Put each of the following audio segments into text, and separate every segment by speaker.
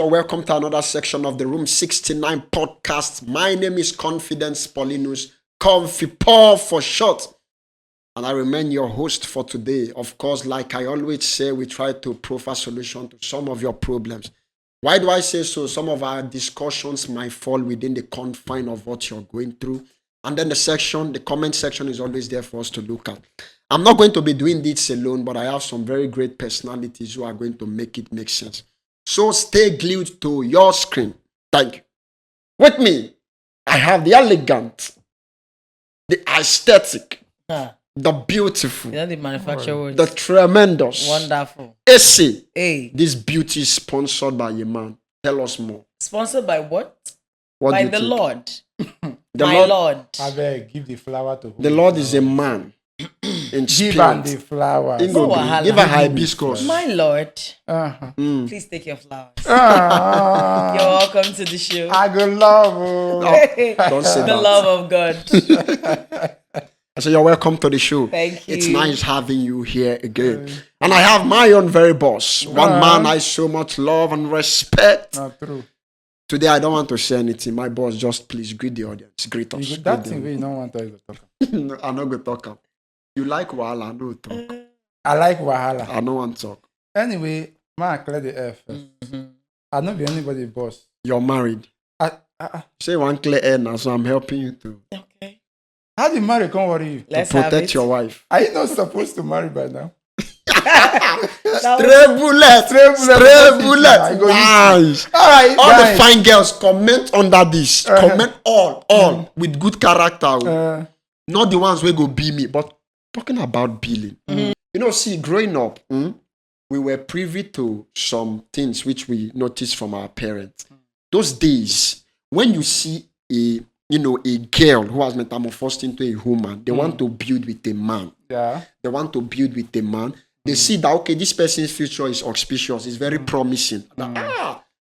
Speaker 1: You're welcome to another section of the Room 69 podcast. My name is Confidence Paulinus, Comfy Paul for short. And I remain your host for today. Of course, like I always say, we try to provide solution to some of your problems. Why do I say so? Some of our discussions might fall within the confine of what you're going through. And then the comment section is always there for us to look at. I'm not going to be doing this alone, but I have some very great personalities who are going to make it make sense. So stay glued to your screen. Thank you. With me, I have the elegant, the aesthetic, the beautiful,
Speaker 2: the manufacturer words.
Speaker 1: the tremendous,
Speaker 2: Wonderful.
Speaker 1: AC.
Speaker 2: Hey.
Speaker 1: This beauty is sponsored by a man. Tell us more.
Speaker 2: Sponsored by what?
Speaker 1: What
Speaker 2: By
Speaker 1: do you
Speaker 2: the
Speaker 1: think?
Speaker 2: Lord.
Speaker 1: The
Speaker 2: My
Speaker 1: Lord,
Speaker 2: Lord.
Speaker 3: I beg, give the flower to who?
Speaker 1: the Lord is a man in
Speaker 3: Give am the
Speaker 1: spirit.
Speaker 3: flowers.
Speaker 1: Ingo,
Speaker 2: No wahala.
Speaker 1: give a hibiscus.
Speaker 2: My Lord.
Speaker 3: Uh-huh.
Speaker 2: Please take your flowers.
Speaker 3: Ah,
Speaker 2: You're welcome to the show.
Speaker 3: I go love you.
Speaker 1: Don't say
Speaker 2: The
Speaker 1: that.
Speaker 2: love of God.
Speaker 1: I say you're welcome to the show.
Speaker 2: Thank you.
Speaker 1: It's nice having you here again. And I have my own very boss. One man I so much love and respect.
Speaker 3: Not true.
Speaker 1: Today I don't want to say anything. My boss, just please greet the audience. Greet us.
Speaker 3: That thing we don't want to talk.
Speaker 1: No, I'm not going to talk. You like Wahala, I know talk.
Speaker 3: I like Wahala.
Speaker 1: I don't want to talk.
Speaker 3: Anyway, man, clear the air first. I don't be anybody boss.
Speaker 1: You're married. Say one clear air now, so I'm helping you to
Speaker 2: Okay.
Speaker 3: How do you marry? Can't worry you.
Speaker 2: Let's have
Speaker 1: protect
Speaker 2: it.
Speaker 1: your wife.
Speaker 3: Are you not supposed to marry by now?
Speaker 1: Stray bullet.
Speaker 3: I
Speaker 1: bullet.
Speaker 3: go
Speaker 1: Nice.
Speaker 3: Alright,
Speaker 1: All
Speaker 3: guys.
Speaker 1: the fine girls, comment under this. Comment all with good character. Not the ones who go be me, but talking about billing. You know, see, growing up, we were privy to some things which we noticed from our parents. Those days, when you see a girl who has metamorphosed into a woman, they want to build with a man.
Speaker 3: Yeah.
Speaker 1: They want to build with a man. They see that, okay, this person's future is auspicious, it's very promising.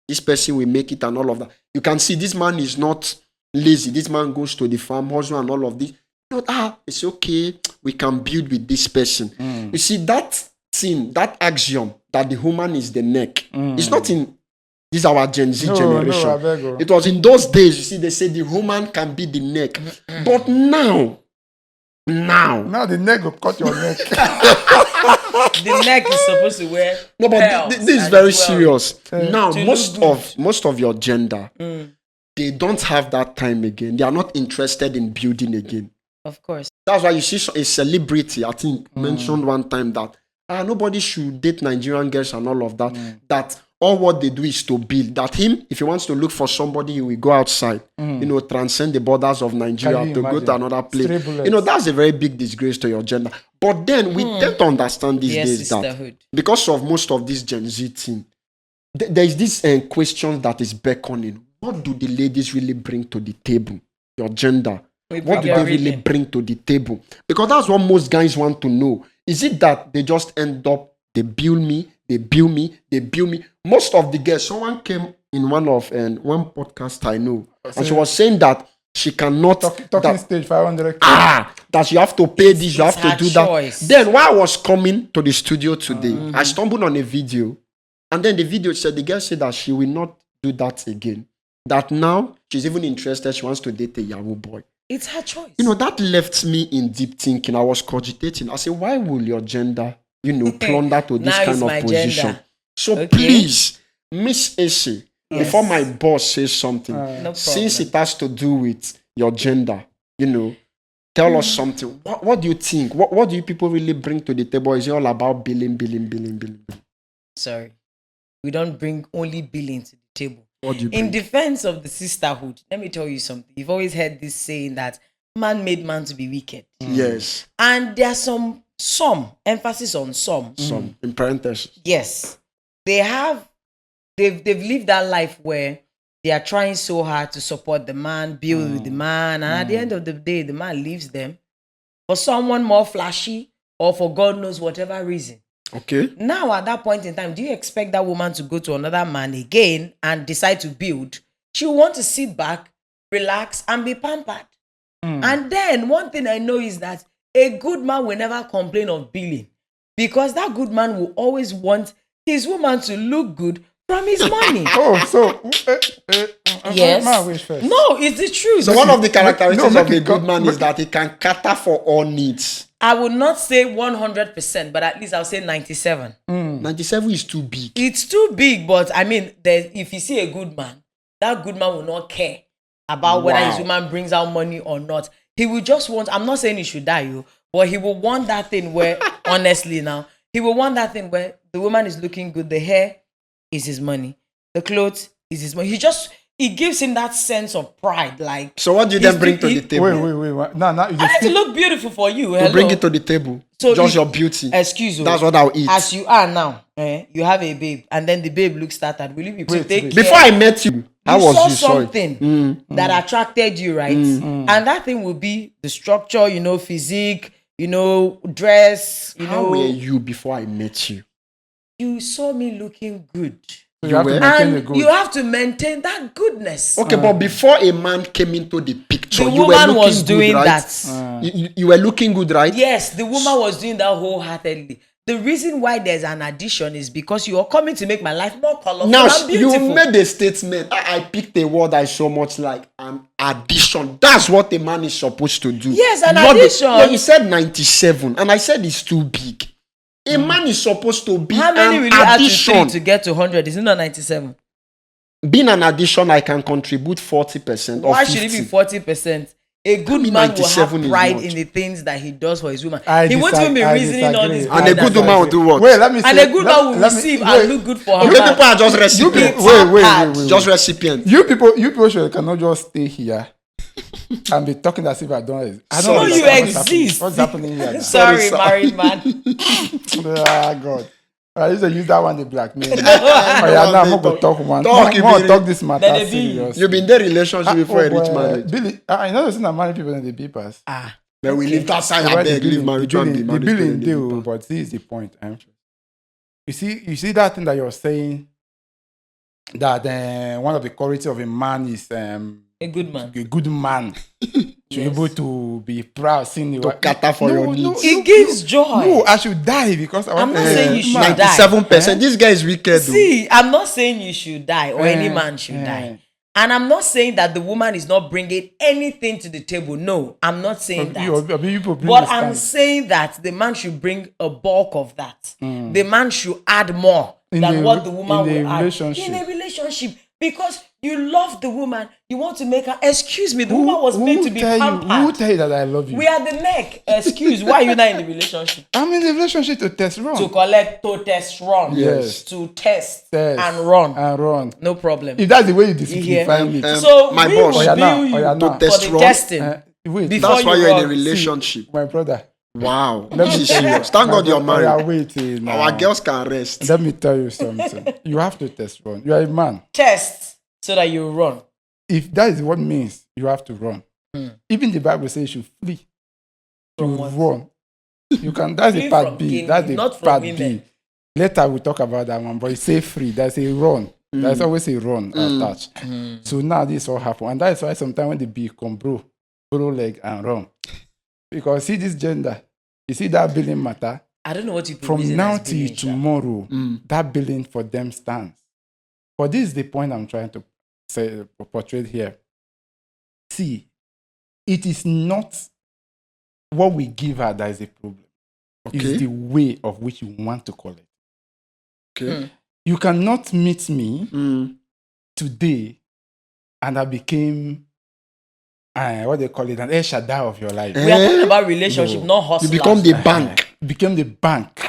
Speaker 1: This person will make it and all of that. You can see this man is not lazy. This man goes to the farm, hustle and all of this. You know, it's okay, we can build with this person. You see, that thing, that axiom that the woman is the neck, it's not in this our Gen Z generation.
Speaker 3: No, I beg you.
Speaker 1: It was in those days, you see, they say the woman can be the neck. But now,
Speaker 3: Now the neck will cut your neck.
Speaker 2: The neck is supposed to wear.
Speaker 1: no, but
Speaker 2: pearls
Speaker 1: this is
Speaker 2: as
Speaker 1: very
Speaker 2: well.
Speaker 1: serious. Now,
Speaker 2: To
Speaker 1: most of your gender, they don't have that time again. They are not interested in building again.
Speaker 2: Of course.
Speaker 1: That's why you see a celebrity, I think, mentioned one time that nobody should date Nigerian girls and all of that. That all what they do is to build. That him, if he wants to look for somebody, he will go outside, transcend the borders of Nigeria
Speaker 3: Can you
Speaker 1: to go to
Speaker 3: imagine?
Speaker 1: another place.
Speaker 3: Stray bullets.
Speaker 1: That's a very big disgrace to your gender. But then we tend to understand these
Speaker 2: Yes,
Speaker 1: days that
Speaker 2: sisterhood.
Speaker 1: because of most of this Gen Z thing, there is this question that is beckoning. What do the ladies really bring to the table? Your gender. What do they really bring to the table? Because that's what most guys want to know. Is it that they just end up, they build me? Most of the girls, someone came in one podcast I know, and she was saying that she cannot,
Speaker 3: Talking stage 500.
Speaker 1: that you have to pay this, you have
Speaker 2: It's
Speaker 1: to
Speaker 2: her
Speaker 1: do
Speaker 2: choice.
Speaker 1: that. Then while I was coming to the studio today, I stumbled on a video, and then the video said, the girl said that she will not do that again. That now she's even interested, she wants to date a Yahoo boy.
Speaker 2: It's her choice.
Speaker 1: That left me in deep thinking. I was cogitating. I said, why will your gender, plunder to this
Speaker 2: Now
Speaker 1: kind
Speaker 2: it's
Speaker 1: of
Speaker 2: my
Speaker 1: position?
Speaker 2: gender.
Speaker 1: So
Speaker 2: Okay.
Speaker 1: please, Miss AC, before my boss says something,
Speaker 2: No
Speaker 1: since
Speaker 2: problem.
Speaker 1: it has to do with your gender, tell us something. What do you think? What do you people really bring to the table? Is it all about billing?
Speaker 2: Sorry. We don't bring only billing to the table.
Speaker 1: What do you
Speaker 2: In
Speaker 1: bring?
Speaker 2: defense of the sisterhood, let me tell you something. You've always heard this saying that man made man to be wicked.
Speaker 1: Yes.
Speaker 2: And there's some emphasis on some.
Speaker 1: Some in parentheses.
Speaker 2: Yes. They've lived that life where they are trying so hard to support the man, build with the man, and at the end of the day, the man leaves them for someone more flashy or for God knows whatever reason.
Speaker 1: Okay.
Speaker 2: Now, at that point in time, do you expect that woman to go to another man again and decide to build? She will want to sit back, relax, and be pampered. And then one thing I know is that a good man will never complain of billing, because that good man will always want his woman to look good from his money.
Speaker 3: Oh, so
Speaker 2: Yes.
Speaker 3: man, wait first.
Speaker 2: No, it's the truth.
Speaker 1: So one of the characteristics
Speaker 3: make
Speaker 1: of a
Speaker 3: it
Speaker 1: good
Speaker 3: come-
Speaker 1: man
Speaker 3: make
Speaker 1: is that he can cater for all needs.
Speaker 2: I would not say 100%, but at least I'll say 97.
Speaker 1: 97 is too big.
Speaker 2: It's too big, but I mean, if you see a good man, that good man will not care about whether his
Speaker 1: Wow.
Speaker 2: woman brings out money or not. He will just want, I'm not saying he should die, but he will want that thing where, honestly now, he will want that thing where the woman is looking good, the hair is his money, the clothes is his money. It gives him that sense of pride. Like,
Speaker 1: So what do you then bring to the table?
Speaker 3: Wait. No, you
Speaker 2: I need
Speaker 3: just
Speaker 2: to look beautiful for you.
Speaker 1: To
Speaker 2: Hello.
Speaker 1: bring it to the table.
Speaker 2: So
Speaker 1: Just
Speaker 2: if-
Speaker 1: your beauty.
Speaker 2: Excuse me.
Speaker 1: That's what I'll eat.
Speaker 2: As you are now, you have a babe, and then the babe looks started. Will you be able to
Speaker 3: Wait,
Speaker 2: take
Speaker 3: wait.
Speaker 2: care?
Speaker 1: Before I met you, how
Speaker 2: You
Speaker 1: was
Speaker 2: saw
Speaker 1: you? Sorry.
Speaker 2: something that attracted you, right? And that thing will be the structure, physique, dress,
Speaker 1: How were you before I met you?
Speaker 2: You saw me looking good.
Speaker 3: you have to
Speaker 1: were?
Speaker 3: maintain the
Speaker 2: And
Speaker 3: good.
Speaker 2: you have to maintain that goodness.
Speaker 1: Okay, but before a man came into the picture,
Speaker 2: The
Speaker 1: you were
Speaker 2: woman
Speaker 1: looking
Speaker 2: was
Speaker 1: good,
Speaker 2: doing
Speaker 1: right?
Speaker 2: that.
Speaker 1: You were looking good, right?
Speaker 2: Yes, the woman was doing that wholeheartedly. The reason why there's an addition is because you are coming to make my life more colorful
Speaker 1: Now
Speaker 2: and beautiful.
Speaker 1: you made a statement. I picked a word I so much like an addition. That's what a man is supposed to do.
Speaker 2: Yes, an
Speaker 1: Not
Speaker 2: addition.
Speaker 1: No, you said 97, and I said it's too big. A man is supposed to be
Speaker 2: How many
Speaker 1: an
Speaker 2: will you add to
Speaker 1: addition.
Speaker 2: 3 to get to 100? Is it not 97?
Speaker 1: Being an addition, I can contribute 40% or
Speaker 2: Why
Speaker 1: 50.
Speaker 2: should it be 40%? A good
Speaker 1: mean,
Speaker 2: man will
Speaker 1: 97
Speaker 2: have
Speaker 1: is
Speaker 2: pride
Speaker 1: much.
Speaker 2: in the things that he does for his woman.
Speaker 3: I
Speaker 2: He won't even be
Speaker 3: disagree.
Speaker 2: reasoning all these
Speaker 1: And a good
Speaker 2: things.
Speaker 1: woman will do what?
Speaker 3: Wait, let me say.
Speaker 2: And a good man will receive and look good for her.
Speaker 1: Okay,
Speaker 2: man.
Speaker 1: people are just
Speaker 3: You
Speaker 1: recipients.
Speaker 3: people, wait.
Speaker 1: Just recipients.
Speaker 3: You people cannot just stay here and be talking as if I don't. I don't
Speaker 1: No,
Speaker 3: understand
Speaker 1: you
Speaker 3: what's happening.
Speaker 2: exist.
Speaker 3: What's happening here? now?
Speaker 2: Sorry,
Speaker 1: Sorry.
Speaker 2: married man.
Speaker 3: Ah, God. I used to use that one to blackmail.
Speaker 1: No,
Speaker 3: Now I'm not
Speaker 1: they
Speaker 3: going to talk one.
Speaker 1: Talk,
Speaker 3: I'm going
Speaker 1: Ibiri.
Speaker 3: to talk this matter
Speaker 2: Then they be-
Speaker 3: serious.
Speaker 1: You've been in a relationship before I reach
Speaker 3: boy,
Speaker 1: marriage.
Speaker 3: Billy, I know there's not married people in the papers.
Speaker 1: But we leave that side. I beg, leave marriage and be
Speaker 3: The
Speaker 1: married.
Speaker 3: billing deal, but this is the point. You see that thing that you're saying that one of the qualities of a man is
Speaker 2: A good man.
Speaker 3: a good man to be able to be proud, seeing the
Speaker 1: To cater for your needs.
Speaker 2: It gives joy.
Speaker 3: No, I should die because I want
Speaker 2: I'm not saying you should
Speaker 3: man.
Speaker 2: die.
Speaker 1: 97%. This guy is wicked. Though.
Speaker 2: See, I'm not saying you should die or any
Speaker 3: Eh,
Speaker 2: man should
Speaker 3: eh.
Speaker 2: die. And I'm not saying that the woman is not bringing anything to the table. No, I'm not saying that.
Speaker 3: People bring
Speaker 2: But
Speaker 3: this
Speaker 2: I'm
Speaker 3: kind-
Speaker 2: saying that the man should bring a bulk of that. The man should add more
Speaker 3: In
Speaker 2: than
Speaker 3: a
Speaker 2: what
Speaker 3: re-
Speaker 2: the woman
Speaker 3: in a
Speaker 2: will add.
Speaker 3: relationship.
Speaker 2: In a relationship. Because you love the woman. You want to make her, excuse me, the woman was made to be
Speaker 3: Who
Speaker 2: pampered.
Speaker 3: tell you that I love you?
Speaker 2: We are the neck. Excuse, why are you not in the relationship?
Speaker 3: I'm in a relationship to test run.
Speaker 2: To collect, to test, run.
Speaker 3: Yes.
Speaker 2: To test,
Speaker 3: Test
Speaker 2: and run.
Speaker 3: And run.
Speaker 2: No problem.
Speaker 3: If that's the way you
Speaker 2: hear?
Speaker 3: define it.
Speaker 2: So
Speaker 1: my
Speaker 2: we
Speaker 1: boss.
Speaker 2: will
Speaker 3: Oh, yeah, now.
Speaker 2: bill you
Speaker 3: Oh, yeah, now.
Speaker 2: for
Speaker 1: Test
Speaker 2: the
Speaker 1: run.
Speaker 2: testing.
Speaker 3: Wait,
Speaker 2: Before
Speaker 1: That's why
Speaker 2: you
Speaker 1: you're in a
Speaker 2: run.
Speaker 1: relationship.
Speaker 3: my brother.
Speaker 1: Wow.
Speaker 3: Let
Speaker 1: This
Speaker 3: me
Speaker 1: is
Speaker 3: tell you.
Speaker 1: serious. Thank
Speaker 3: my
Speaker 1: God you're
Speaker 3: brother,
Speaker 1: married.
Speaker 3: Wait till now.
Speaker 1: Our girls can rest.
Speaker 3: Let me tell you something. You have to test run. You are a man.
Speaker 2: Test so that you run.
Speaker 3: If that is what means, you have to run. Even the Bible says you should flee.
Speaker 2: From
Speaker 3: You
Speaker 2: what?
Speaker 3: run. You can. That's
Speaker 2: Flee
Speaker 3: the part
Speaker 2: from
Speaker 3: B.
Speaker 2: killing,
Speaker 3: That's the
Speaker 2: not from
Speaker 3: part
Speaker 2: women.
Speaker 3: B. Later we'll talk about that one. But you say free. There's a run. There's always a run attached. So now this all happen, and that's why sometimes when the bee come, bro leg and run. Because see this gender. You see that billing matter.
Speaker 2: I don't know what you
Speaker 3: From
Speaker 2: reason
Speaker 3: now
Speaker 2: as
Speaker 3: till
Speaker 2: being, Sha.
Speaker 3: tomorrow, that billing for them stands. But this is the point I'm trying to say, portray here. See, it is not what we give her that is the problem.
Speaker 1: Okay.
Speaker 3: It's the way of which you want to collect.
Speaker 1: Okay.
Speaker 3: You cannot meet me
Speaker 1: Mm.
Speaker 3: today and I became, what they call it, an El Shaddai of your life.
Speaker 2: We are talking about relationship,
Speaker 3: No.
Speaker 2: not
Speaker 1: You
Speaker 2: hustlers.
Speaker 1: become the bank.
Speaker 3: Became the bank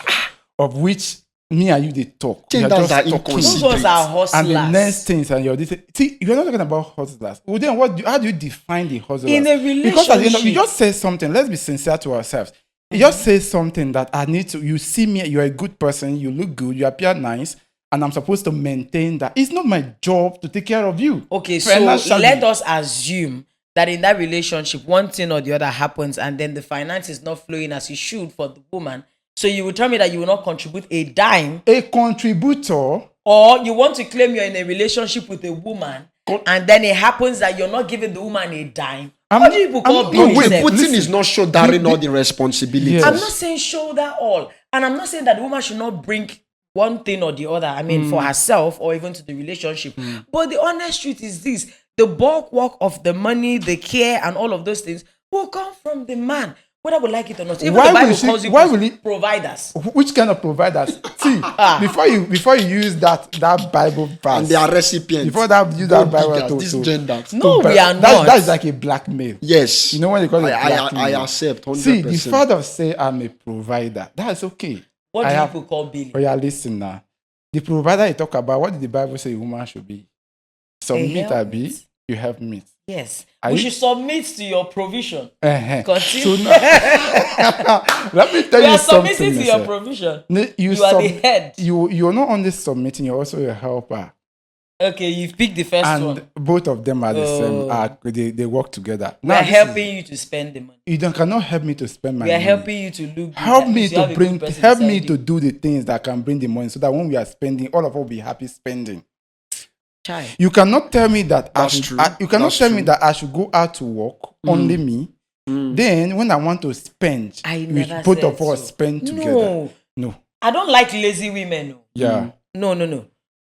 Speaker 3: of which me and you they talk.
Speaker 1: Think
Speaker 3: We are
Speaker 1: that's
Speaker 3: just
Speaker 1: that
Speaker 3: talking.
Speaker 2: Those ones are hustlers.
Speaker 3: And the next things and you're this. See, you're not talking about hustlers. Well, then how do you define the hustlers?
Speaker 2: In a
Speaker 3: Because at the end of, you
Speaker 2: relationship.
Speaker 3: just say something. Let's be sincere to ourselves. You just say something that I need to. You see me. You're a good person. You look good. You appear nice, and I'm supposed to maintain that. It's not my job to take care of you.
Speaker 2: Okay, so
Speaker 3: Financially.
Speaker 2: let us assume that in that relationship, one thing or the other happens, and then the finance is not flowing as it should for the woman. So you will tell me that you will not contribute a dime,
Speaker 3: A contributor.
Speaker 2: or you want to claim you're in a relationship with a woman, and then it happens that you're not giving the woman a dime. What do people call
Speaker 3: I'm-
Speaker 2: being
Speaker 3: no, wait,
Speaker 2: yourself?
Speaker 1: Putin is not shouldering all the responsibility.
Speaker 3: Yes.
Speaker 2: I'm not saying shoulder all, and I'm not saying that the woman should not bring one thing or the other. I mean, for herself or even to the relationship. But the honest truth is this: the bulk work of the money, the care, and all of those things will come from the man, whether we like it or not. Even
Speaker 3: Why
Speaker 2: the Bible
Speaker 3: will she-
Speaker 2: calls you
Speaker 3: why will he-
Speaker 2: providers.
Speaker 3: Which kind of providers? See, before you use that Bible verse,
Speaker 1: And they are recipients.
Speaker 3: before that use
Speaker 1: Gold
Speaker 3: that Bible
Speaker 1: diggers,
Speaker 3: to
Speaker 1: these genders.
Speaker 2: No, we are
Speaker 3: that,
Speaker 2: not.
Speaker 3: That is like a blackmail.
Speaker 1: Yes.
Speaker 3: You know when they call it blackmail?
Speaker 1: I accept 100%.
Speaker 3: See, the father say I'm a provider. That's okay.
Speaker 2: What
Speaker 3: I
Speaker 2: do
Speaker 3: have-
Speaker 2: people call billing?
Speaker 3: Oh yeah, listen now. The provider you talk about, what did the Bible say a woman should be? Submit,
Speaker 2: helpmate.
Speaker 3: Abi. You help me.
Speaker 2: Yes.
Speaker 3: Are
Speaker 2: We
Speaker 3: you-
Speaker 2: should submit to your provision.
Speaker 3: Uh-huh.
Speaker 2: Continue.
Speaker 3: So now, let me tell
Speaker 2: We
Speaker 3: you
Speaker 2: are
Speaker 3: something.
Speaker 2: submitting to your
Speaker 3: Mister.
Speaker 2: provision.
Speaker 3: No,
Speaker 2: You are the head.
Speaker 3: You're not only submitting, you're also a helper.
Speaker 2: Okay, you've picked the first
Speaker 3: And
Speaker 2: one.
Speaker 3: both of them are the
Speaker 2: Oh.
Speaker 3: same. They work together.
Speaker 2: We are
Speaker 3: this is-
Speaker 2: helping you to spend the money.
Speaker 3: You cannot help me to spend my
Speaker 2: We are
Speaker 3: money.
Speaker 2: helping you to look good.
Speaker 3: Help
Speaker 2: At
Speaker 3: me
Speaker 2: least you
Speaker 3: to
Speaker 2: have a
Speaker 3: bring.
Speaker 2: good person
Speaker 3: Help me
Speaker 2: beside
Speaker 3: to
Speaker 2: you.
Speaker 3: do the things that can bring the money, so that when we are spending, all of us will be happy spending.
Speaker 2: Child.
Speaker 3: You cannot tell me that
Speaker 1: That's
Speaker 3: I should,
Speaker 1: true.
Speaker 3: you cannot
Speaker 1: That's
Speaker 3: tell me
Speaker 1: true.
Speaker 3: that I should go out to work, only me. Then when I want to spend,
Speaker 2: I
Speaker 3: we
Speaker 2: never
Speaker 3: both
Speaker 2: said
Speaker 3: of us
Speaker 2: so.
Speaker 3: spend together.
Speaker 2: No.
Speaker 3: No.
Speaker 2: I don't like lazy women. No.
Speaker 3: Yeah.
Speaker 2: No.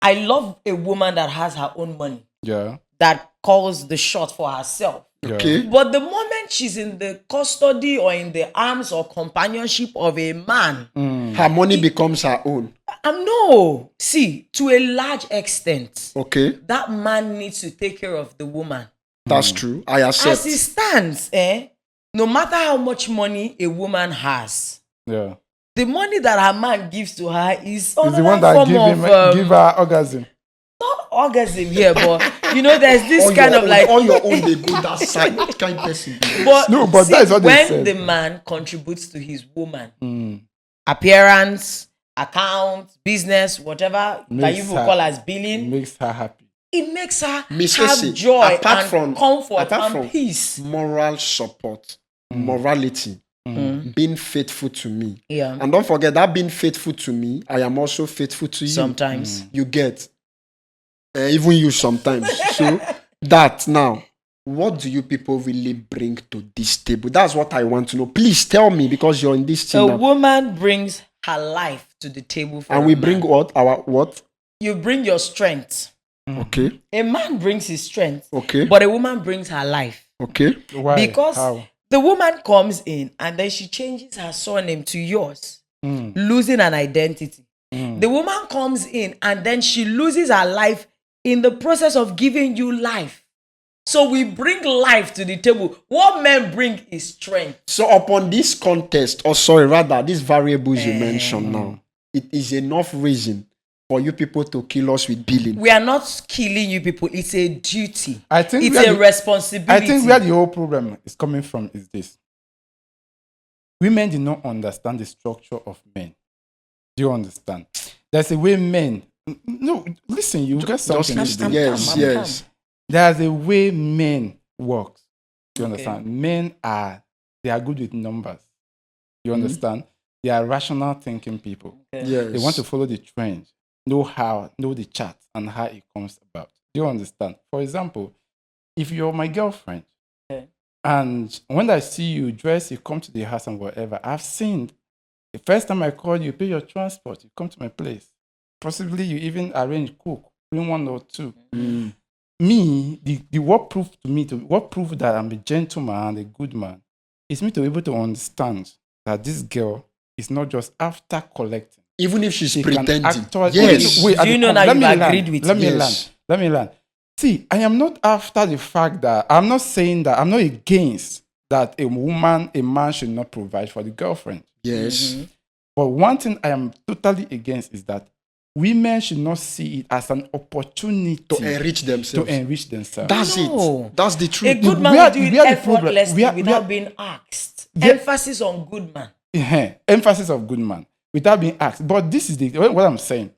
Speaker 2: I love a woman that has her own money,
Speaker 3: Yeah.
Speaker 2: that calls the shot for herself.
Speaker 3: Yeah.
Speaker 1: Okay.
Speaker 2: But the moment she's in the custody or in the arms or companionship of a man,
Speaker 1: Her money becomes her own.
Speaker 2: no. See, to a large extent,
Speaker 1: Okay.
Speaker 2: that man needs to take care of the woman.
Speaker 1: That's true. I
Speaker 2: As
Speaker 1: accept.
Speaker 2: it stands, no matter how much money a woman has,
Speaker 3: Yeah.
Speaker 2: the money that her man gives to her is
Speaker 3: It's the one
Speaker 2: another
Speaker 3: that
Speaker 2: form
Speaker 3: give
Speaker 2: of
Speaker 3: her orgasm.
Speaker 2: not orgasm here, but there's this
Speaker 1: On
Speaker 2: kind
Speaker 1: your
Speaker 2: of
Speaker 1: own,
Speaker 2: like.
Speaker 1: on your own, they go that side. What kind of person?
Speaker 2: But,
Speaker 3: No, but
Speaker 2: see,
Speaker 3: that is what they
Speaker 2: when
Speaker 3: said.
Speaker 2: the man contributes to his woman, appearance, account, business, whatever that
Speaker 3: Makes
Speaker 2: you will
Speaker 3: her-
Speaker 2: call as billing,
Speaker 3: Makes her happy.
Speaker 2: it makes her
Speaker 1: Miss
Speaker 2: have
Speaker 1: Ese,
Speaker 2: joy
Speaker 1: apart
Speaker 2: and
Speaker 1: from-
Speaker 2: comfort
Speaker 1: apart
Speaker 2: and
Speaker 1: from-
Speaker 2: peace.
Speaker 1: Moral support, morality, being faithful to me.
Speaker 2: Yeah.
Speaker 1: And don't forget that being faithful to me, I am also faithful to you.
Speaker 2: Sometimes.
Speaker 1: You get. Even you sometimes. So that now, what do you people really bring to this table? That's what I want to know. Please tell me, because you're in this team
Speaker 2: A
Speaker 1: now.
Speaker 2: woman brings her life to the table for
Speaker 1: And
Speaker 2: a
Speaker 1: we
Speaker 2: man.
Speaker 1: bring what? Our what?
Speaker 2: You bring your strength.
Speaker 1: Okay.
Speaker 2: A man brings his strength,
Speaker 1: Okay.
Speaker 2: but a woman brings her life.
Speaker 1: Okay.
Speaker 3: Why?
Speaker 2: Because
Speaker 3: How?
Speaker 2: the woman comes in and then she changes her surname to yours, losing an identity. The woman comes in and then she loses her life in the process of giving you life. So we bring life to the table. What men bring is strength.
Speaker 1: So upon this contest, or sorry, rather, these variables you mentioned now, it is enough reason for you people to kill us with billing.
Speaker 2: We are not killing you people. It's a duty.
Speaker 3: I think
Speaker 2: It's
Speaker 3: we are
Speaker 2: a
Speaker 3: the-
Speaker 2: responsibility.
Speaker 3: I think where the whole problem is coming from is this. Women do not understand the structure of men. Do you understand? There's a way men. No, listen, you get something.
Speaker 1: Just
Speaker 3: to do.
Speaker 1: yes,
Speaker 2: I'm
Speaker 1: yes.
Speaker 3: There's a way men work. Do you
Speaker 2: Okay.
Speaker 3: understand? Men they are good with numbers. You understand? They are rational thinking people.
Speaker 1: Yes.
Speaker 3: They want to follow the trend, know the chart and how it comes about. Do you understand? For example, if you're my girlfriend,
Speaker 2: Okay.
Speaker 3: and when I see you dress, you come to the house and whatever, I've seen the first time I call you, pay your transport, you come to my place. Possibly you even arrange cook, bring one or two. Me, the what proved that I'm a gentleman and a good man is me to be able to understand that this girl is not just after collecting.
Speaker 1: Even if she's
Speaker 3: She can
Speaker 1: pretending.
Speaker 3: actually-
Speaker 1: Yes.
Speaker 3: Wait,
Speaker 2: Do you know that
Speaker 3: let
Speaker 2: you've
Speaker 3: me land.
Speaker 2: agreed with
Speaker 3: Let me
Speaker 1: Yes.
Speaker 3: land. See, I am not after the fact that I'm not saying that I'm not against that a man should not provide for the girlfriend.
Speaker 1: Yes.
Speaker 3: But one thing I am totally against is that women should not see it as an opportunity
Speaker 1: To enrich themselves. That's
Speaker 2: No.
Speaker 1: it. That's the
Speaker 2: A
Speaker 1: truth.
Speaker 2: good man
Speaker 3: Where-
Speaker 2: will do it
Speaker 3: where the problem-
Speaker 2: effortlessly
Speaker 3: where-
Speaker 2: without
Speaker 3: where-
Speaker 2: being asked.
Speaker 3: Yeah.
Speaker 2: Emphasis on good man.
Speaker 3: Emphasis of good man without being asked. But this is what I'm saying.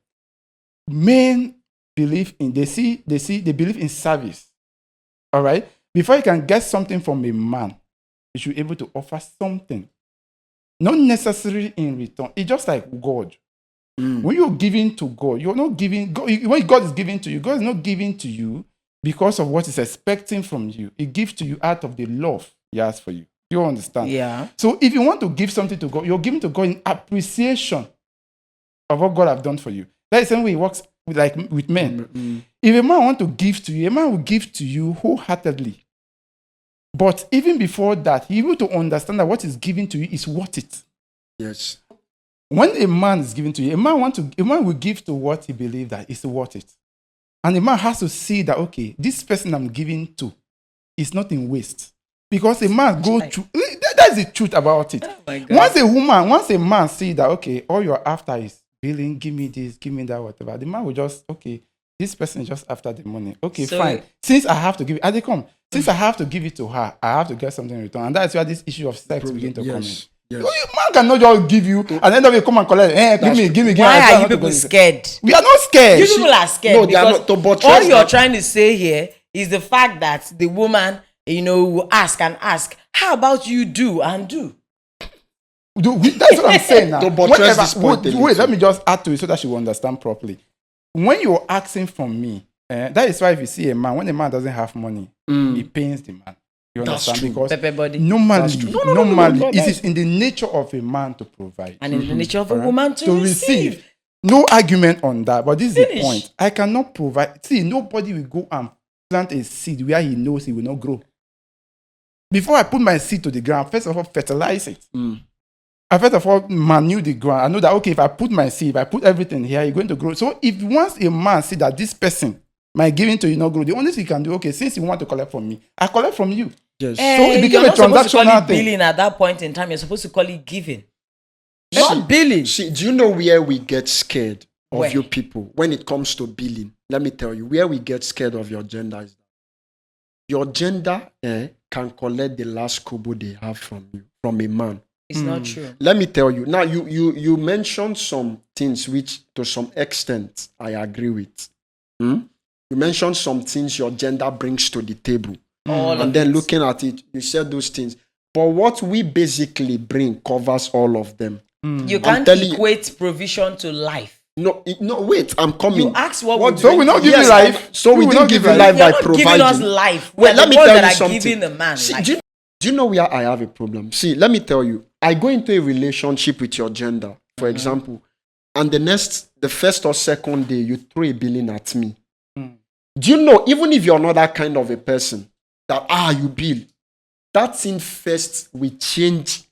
Speaker 3: Men believe they believe in service. All right. Before you can get something from a man, you should be able to offer something. Not necessarily in return. It's just like God. When you're giving to God, you're not giving. When God is giving to you, God is not giving to you because of what He's expecting from you. He gives to you out of the love He has for you. You understand?
Speaker 2: Yeah.
Speaker 3: So if you want to give something to God, you're giving to God in appreciation. of what God have done for you. That's the same way it works with men. If a man want to give to you, a man will give to you wholeheartedly. But even before that, he will to understand that what is given to you is worth it.
Speaker 1: Yes.
Speaker 3: When a man is given to you, a man will give to what he believes that is worth it. And a man has to see that, okay, this person I'm giving to is not in waste. Because a man go through, that's the truth about it.
Speaker 2: Oh my God.
Speaker 3: Once a man see that, okay, all you're after is billing, give me this, give me that, whatever, the man will just, okay, this person is just after the money. Okay,
Speaker 2: So-
Speaker 3: fine. Since I have to give it, they come. Since I have to give it to her, I have to get something in return. And that's where this issue of sex begin to come in.
Speaker 1: Yes.
Speaker 3: Man cannot just give you, and then they come and collect. Give me.
Speaker 2: Why
Speaker 3: I try
Speaker 2: are you
Speaker 3: not to
Speaker 2: people
Speaker 3: go-
Speaker 2: scared?
Speaker 3: We are not scared.
Speaker 2: You people are scared
Speaker 1: No, they are
Speaker 2: because
Speaker 1: not. To buttress
Speaker 2: all you're
Speaker 1: that-
Speaker 2: trying to say here is the fact that the woman, will ask and ask, how about you do and do?
Speaker 3: That's what I'm saying now.
Speaker 1: To buttress this point a
Speaker 3: wait,
Speaker 1: little.
Speaker 3: let me just add to it so that she will understand properly. When you're asking from me, that is why if you see a man, when a man doesn't have money, he pains the man. You
Speaker 1: That's
Speaker 3: understand?
Speaker 1: true.
Speaker 3: Because
Speaker 2: Pepper body.
Speaker 3: normally,
Speaker 1: No,
Speaker 3: it is in the nature of a man to provide.
Speaker 2: And in the nature of a
Speaker 3: Alright?
Speaker 2: woman to receive.
Speaker 3: No argument on that, but this is
Speaker 2: Finish.
Speaker 3: the point. I cannot provide. See, nobody will go and plant a seed where he knows he will not grow. Before I put my seed to the ground, first of all, fertilize it. I first of all manure the ground. I know that, okay, if I put my seed, if I put everything here, it's going to grow. So if once a man see that this person, my giving to you not grow, the only thing he can do, okay, since you want to collect from me, I collect from you.
Speaker 1: Yes.
Speaker 3: So it became
Speaker 2: You're
Speaker 3: a
Speaker 2: not supposed to call
Speaker 3: transactional
Speaker 2: it
Speaker 3: thing.
Speaker 2: billing at that point in time. You're supposed to call it giving. Not billing.
Speaker 1: See, do you know where we get scared of
Speaker 2: Where?
Speaker 1: you people when it comes to billing? Let me tell you, where we get scared of your gender is that your gender can collect the last kobo they have from you, from a man.
Speaker 2: It's not true.
Speaker 1: Let me tell you. Now, you mentioned some things which, to some extent, I agree with. You mentioned some things your gender brings to the table.
Speaker 2: All
Speaker 1: And
Speaker 2: of
Speaker 1: then
Speaker 2: it.
Speaker 1: looking at it, you said those things. But what we basically bring covers all of them.
Speaker 2: You can't
Speaker 1: telling you-
Speaker 2: equate provision to life.
Speaker 1: No, wait, I'm coming.
Speaker 2: You ask what we
Speaker 3: So we not give you
Speaker 1: Yes,
Speaker 3: life.
Speaker 1: So we
Speaker 3: will
Speaker 1: didn't
Speaker 3: not
Speaker 1: give
Speaker 3: give
Speaker 1: you
Speaker 3: you
Speaker 1: life
Speaker 2: You're
Speaker 1: by
Speaker 2: not
Speaker 1: providing.
Speaker 2: giving us life.
Speaker 1: Wait,
Speaker 2: We're
Speaker 1: let
Speaker 2: the
Speaker 1: me
Speaker 2: ones
Speaker 1: tell
Speaker 2: that
Speaker 1: you
Speaker 2: are
Speaker 1: something.
Speaker 2: giving the man
Speaker 1: See,
Speaker 2: life.
Speaker 1: do you know where I have a problem? See, let me tell you. I go into a relationship with your gender, for example, and the first or second day, you throw a billing at me. Do you know, even if you're not that kind of a person, that, you bill, that thing first will change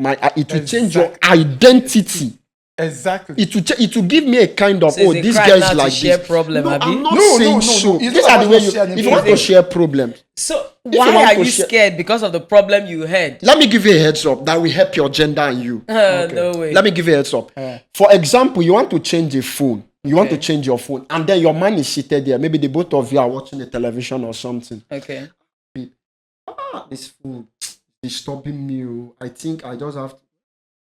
Speaker 1: it will change your identity.
Speaker 3: Exactly.
Speaker 1: It will give me a kind of,
Speaker 2: So it's a
Speaker 1: this
Speaker 2: crime
Speaker 1: guy
Speaker 2: now
Speaker 1: is
Speaker 2: to
Speaker 1: like
Speaker 2: share
Speaker 1: this.
Speaker 2: problem,
Speaker 1: No,
Speaker 2: Abi?
Speaker 1: I'm not
Speaker 3: No,
Speaker 1: saying
Speaker 3: no,
Speaker 1: so.
Speaker 3: it's
Speaker 1: These
Speaker 3: not
Speaker 1: are the
Speaker 3: about
Speaker 1: way
Speaker 3: not sharing
Speaker 1: if you want to
Speaker 3: anything.
Speaker 1: share problems.
Speaker 2: So
Speaker 1: you
Speaker 2: why
Speaker 1: want
Speaker 2: are
Speaker 1: to
Speaker 2: you
Speaker 1: share-
Speaker 2: scared because of the problem you had?
Speaker 1: Let me give you a heads up that will help your gender and you.
Speaker 2: No way.
Speaker 1: Let me give you a heads up. For example, you want to change a phone. You want to change your phone, and then your man is seated there. Maybe the both of you are watching the television or something.
Speaker 2: Okay.
Speaker 1: This phone is disturbing me. I think I just have to.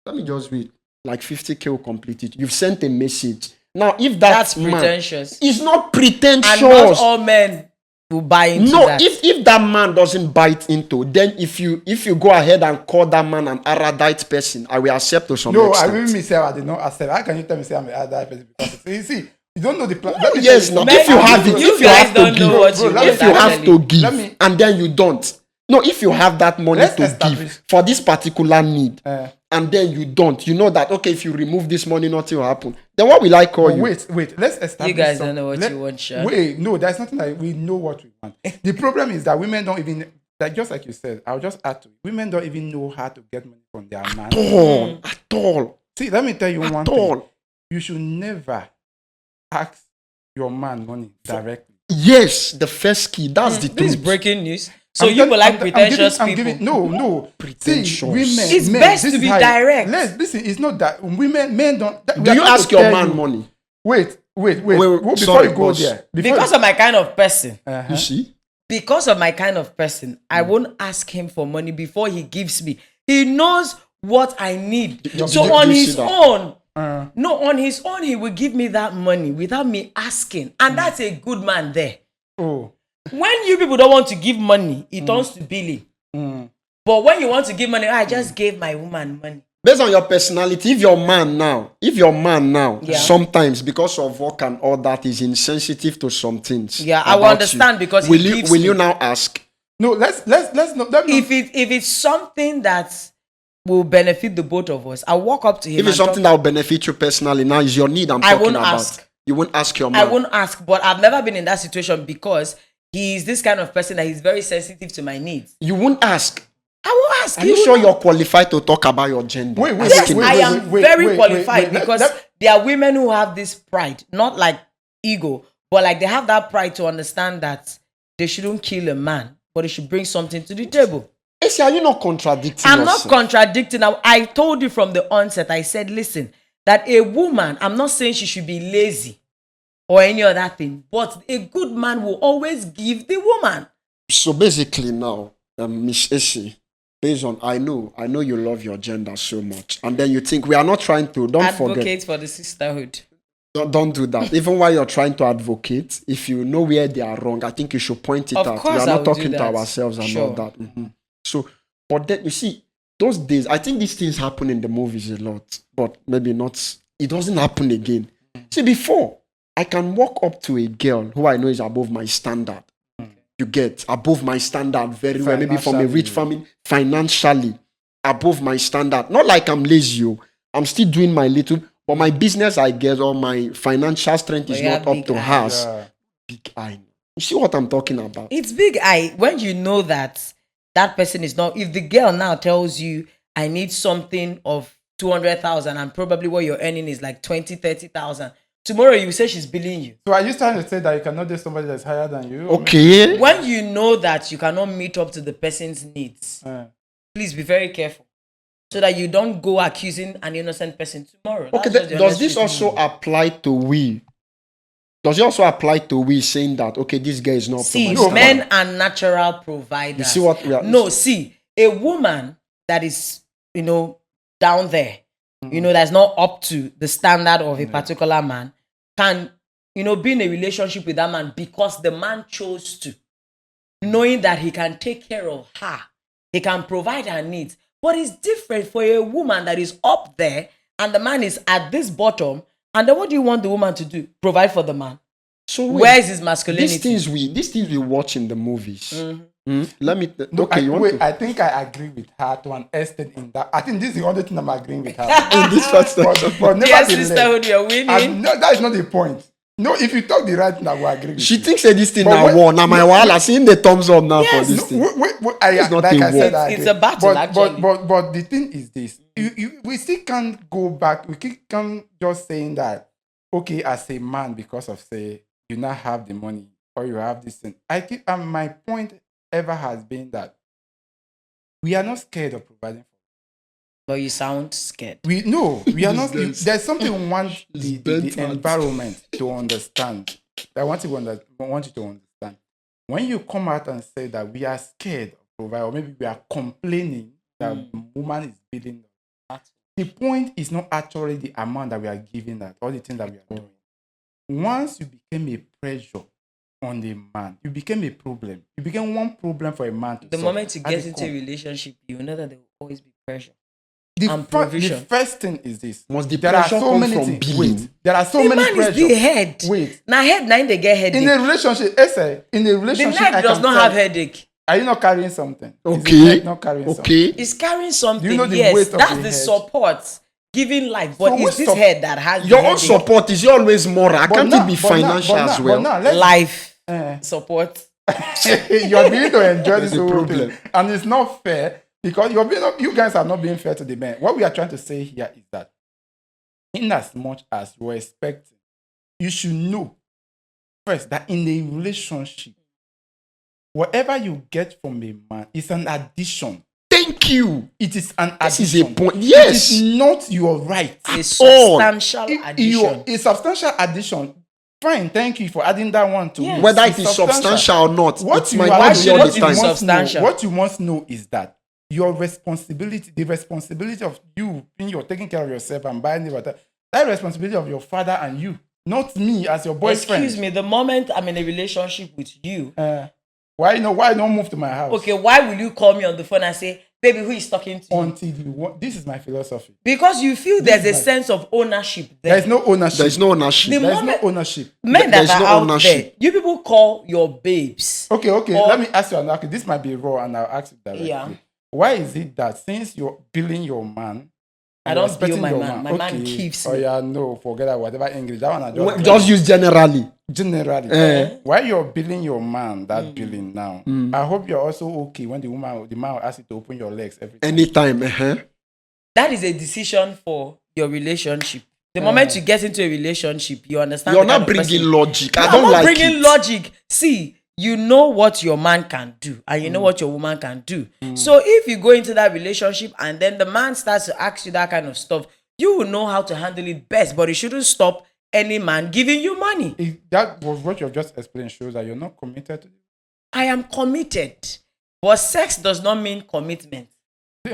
Speaker 1: Let me just wait. Like 50K will complete it. You've sent a message. Now, if
Speaker 2: That's
Speaker 1: man,
Speaker 2: pretentious.
Speaker 1: it's not pretentious.
Speaker 2: And not all men will buy into
Speaker 1: No,
Speaker 2: that.
Speaker 1: if that man doesn't bite into, then if you go ahead and call that man an erudite person, I will accept to some
Speaker 3: No, I
Speaker 1: extent.
Speaker 3: really myself, I did not accept. How can you tell me say I'm an other person? Because you see, you don't know the plan.
Speaker 1: Yes, now
Speaker 2: Men-
Speaker 1: if you have it,
Speaker 2: you
Speaker 1: if you
Speaker 2: guys
Speaker 1: have
Speaker 2: don't
Speaker 1: to
Speaker 2: know
Speaker 1: give,
Speaker 2: what you
Speaker 3: Bro,
Speaker 2: want,
Speaker 1: if you have
Speaker 2: actually.
Speaker 1: to give,
Speaker 3: Let me-
Speaker 1: and then you don't. No, if you have that money
Speaker 3: Let's
Speaker 1: to
Speaker 3: establish-
Speaker 1: give for this particular need,
Speaker 3: Uh,
Speaker 1: and then you don't, you know that okay, if you remove this money, nothing will happen. Then what will I call you?
Speaker 3: wait. Let's establish.
Speaker 2: You guys don't know what you want, Sean.
Speaker 3: Wait, no, there's nothing like we know what we want. The problem is that women don't even, like just like you said, I'll just add to it. Women don't even know how to get money from their man.
Speaker 1: At all,
Speaker 3: See, let me tell you one
Speaker 1: at
Speaker 3: thing.
Speaker 1: all.
Speaker 3: You should never ask your man money directly.
Speaker 1: Yes, the first key. That's the
Speaker 2: This is
Speaker 1: truth.
Speaker 2: breaking news. So
Speaker 3: I'm
Speaker 2: you
Speaker 3: telling-
Speaker 2: will like
Speaker 3: I'm
Speaker 2: pretentious
Speaker 3: giving-
Speaker 2: people.
Speaker 3: No.
Speaker 1: Pretentious.
Speaker 3: See, women.
Speaker 2: It's
Speaker 3: men,
Speaker 2: best
Speaker 3: this
Speaker 2: to
Speaker 3: is
Speaker 2: be
Speaker 3: how it-
Speaker 2: direct.
Speaker 3: Listen, it's not that men don't. we
Speaker 1: Do
Speaker 3: are
Speaker 1: you
Speaker 3: trying to
Speaker 1: ask your
Speaker 3: tell
Speaker 1: man
Speaker 3: you-
Speaker 1: money?
Speaker 3: Wait. Before
Speaker 1: sorry,
Speaker 3: you go
Speaker 1: boss.
Speaker 3: there,
Speaker 2: Because of my kind of person.
Speaker 1: You see?
Speaker 2: Because of my kind of person, I won't ask him for money before he gives me. He knows what I need. So
Speaker 1: did
Speaker 2: on
Speaker 1: you see
Speaker 2: his
Speaker 1: that?
Speaker 2: own, on his own, he will give me that money without me asking. And that's a good man there.
Speaker 3: oh,
Speaker 2: When you people don't want to give money, it turns to billing. But when you want to give money, I just gave my woman money.
Speaker 1: Based on your personality, if your man now,
Speaker 2: Yeah.
Speaker 1: sometimes because of work and all that is insensitive to some things.
Speaker 2: Yeah, I will
Speaker 1: about
Speaker 2: understand
Speaker 1: you,
Speaker 2: because he
Speaker 1: will you
Speaker 2: gives
Speaker 1: will
Speaker 2: me.
Speaker 1: you now ask?
Speaker 3: no, let's not. Let me
Speaker 2: If it's something that will benefit the both of us, I'll walk up to him.
Speaker 1: If it's something that will benefit you personally, now is your need I'm talking about.
Speaker 2: Ask.
Speaker 1: You won't ask your man.
Speaker 2: I won't ask, but I've never been in that situation because he's this kind of person that he's very sensitive to my needs.
Speaker 1: You won't ask.
Speaker 2: I will ask.
Speaker 1: Are you sure you're qualified to talk about your gender?
Speaker 2: Yes, I am very qualified because there are women who have this pride, not like ego, but like they have that pride to understand that they shouldn't kill a man, but they should bring something to the table.
Speaker 1: Essie, are you not contradicting
Speaker 2: I'm
Speaker 1: yourself?
Speaker 2: not contradicting. I told you from the onset, I said, listen, that a woman, I'm not saying she should be lazy or any other thing, but a good man will always give the woman.
Speaker 1: So basically now, Miss Essie, based on I know you love your gender so much, and then you think we are not trying to
Speaker 2: advocate for the sisterhood.
Speaker 1: Don't do that. Even while you're trying to advocate, if you know where they are wrong, I think you should point it out. We are not talking to ourselves and all that. Mm-hmm. So, but then you see, those days, I think these things happen in the movies a lot, but maybe not. It doesn't happen again. See, before I can walk up to a girl who I know is above my standard. You get above my standard very well, maybe from a rich family, financially above my standard. Not like I'm lazy, I'm still doing my little, but my business, I guess, or my financial strength is not up to hers. Big eye. You see what I'm talking about?
Speaker 2: It's big eye when you know that that person is not. If the girl now tells you, I need something of 200,000 and probably what you're earning is like 20, 30,000. Tomorrow you say she's billing you.
Speaker 3: So are you trying to say that you cannot date somebody that's higher than you?
Speaker 1: Okay.
Speaker 2: When you know that you cannot meet up to the person's needs, please be very careful so that you don't go accusing an innocent person tomorrow.
Speaker 1: Okay, does this also apply to we? Does it also apply to we saying that, okay, this guy is not
Speaker 2: providing? Men are natural providers.
Speaker 1: You see what we are?
Speaker 2: No, see, a woman that is, down there, that's not up to the standard of a particular man can, be in a relationship with that man because the man chose to, knowing that he can take care of her. He can provide her needs. But it's different for a woman that is up there and the man is at this bottom. And then what do you want the woman to do? Provide for the man. So where is his masculinity?
Speaker 1: These things we watch in the movies. Let me.
Speaker 3: I think I agree with her to an extent in that. I think this is the only thing I'm agreeing with her.
Speaker 1: In this first
Speaker 3: but
Speaker 2: yes, sisterhood, you're winning.
Speaker 3: No, that is not the point. No, if you talk the right thing, I will agree with
Speaker 1: she
Speaker 3: you.
Speaker 1: Thinks that this thing now won. Now my while I seen the thumbs up now for this thing.
Speaker 2: It's a battle, actually.
Speaker 3: But the thing is this: we still can't go back. We can't just saying that. Okay, as a man, because of say you now have the money or you have this thing. I think my point ever has been that we are not scared of providing.
Speaker 2: But you sound scared.
Speaker 3: We are not. There's something we want the environment to understand. I want you to understand. When you come out and say that we are scared of providing, or maybe we are complaining that the woman is bidding, the point is not actually the amount that we are giving that, or the things that we are doing. Once you became a pressure on the man, you became a problem. You became one problem for a man to solve.
Speaker 2: The moment you get into a relationship, you know that there will always be pressure.
Speaker 3: The first thing is this.
Speaker 1: There are so many things.
Speaker 3: Wait, there are so many pressures.
Speaker 2: The head.
Speaker 3: Wait.
Speaker 2: Now head, now they get headache.
Speaker 3: In a relationship, the
Speaker 2: head does not have headache.
Speaker 3: Are you not carrying something?
Speaker 1: Okay.
Speaker 3: Not carrying
Speaker 1: something?
Speaker 2: It's carrying something.
Speaker 3: Do you know the
Speaker 2: yes,
Speaker 3: weight of
Speaker 2: that's
Speaker 3: the
Speaker 2: the
Speaker 3: head?
Speaker 2: Support. Giving life, but so it's this head that has
Speaker 1: your own support is always moral. Can't it be financial as well?
Speaker 2: Life support.
Speaker 3: You're beginning to enjoy this whole thing, and it's not fair because you guys are not being fair to the men. What we are trying to say here is that, in as much as you are expecting, you should know first that in a relationship, whatever you get from a man is an addition.
Speaker 1: Thank you.
Speaker 3: It is an addition.
Speaker 1: This is a point. Yes.
Speaker 3: It is not your right.
Speaker 2: A substantial addition.
Speaker 3: A substantial addition. Fine, thank you for adding that one to
Speaker 2: yes.
Speaker 1: Whether it is substantial or not.
Speaker 3: What you must know is that your responsibility, the responsibility of you, you're taking care of yourself and buying it, that responsibility of your father and you, not me as your boyfriend.
Speaker 2: Excuse me, the moment I'm in a relationship with you,
Speaker 3: why don't move to my house?
Speaker 2: Okay, why will you call me on the phone and say, baby, who is talking to you?
Speaker 3: Until you want. This is my philosophy.
Speaker 2: Because you feel there's a sense of ownership there.
Speaker 3: There's no ownership.
Speaker 1: There's no ownership.
Speaker 2: Men that are out there, you people call your babes.
Speaker 3: Okay. Let me ask you another. This might be raw, and I'll ask you directly.
Speaker 2: Yeah.
Speaker 3: why is it that since you're billing your man,
Speaker 2: I
Speaker 3: you're
Speaker 2: don't bill
Speaker 3: expecting
Speaker 2: my
Speaker 3: your
Speaker 2: man. My man keeps
Speaker 3: Oh
Speaker 2: me.
Speaker 3: yeah, no, forget that. Whatever English, that one I just
Speaker 1: Just use generally.
Speaker 3: generally. While you're billing your man, that billing now, I hope you're also okay when the man will ask you to open your legs every time.
Speaker 1: Anytime.
Speaker 2: That is a decision for your relationship. The moment you get into a relationship, you understand.
Speaker 1: You're
Speaker 2: the kind
Speaker 1: not
Speaker 2: of
Speaker 1: bringing
Speaker 2: person-
Speaker 1: logic.
Speaker 2: No,
Speaker 1: I
Speaker 2: I'm
Speaker 1: don't
Speaker 2: not
Speaker 1: like
Speaker 2: bringing
Speaker 1: it.
Speaker 2: logic. See, you know what your man can do, and you know what your woman can do. So if you go into that relationship and then the man starts to ask you that kind of stuff, you will know how to handle it best. But it shouldn't stop any man giving you money.
Speaker 3: That was what you've just explained shows that you're not committed to it.
Speaker 2: I am committed, but sex does not mean commitment.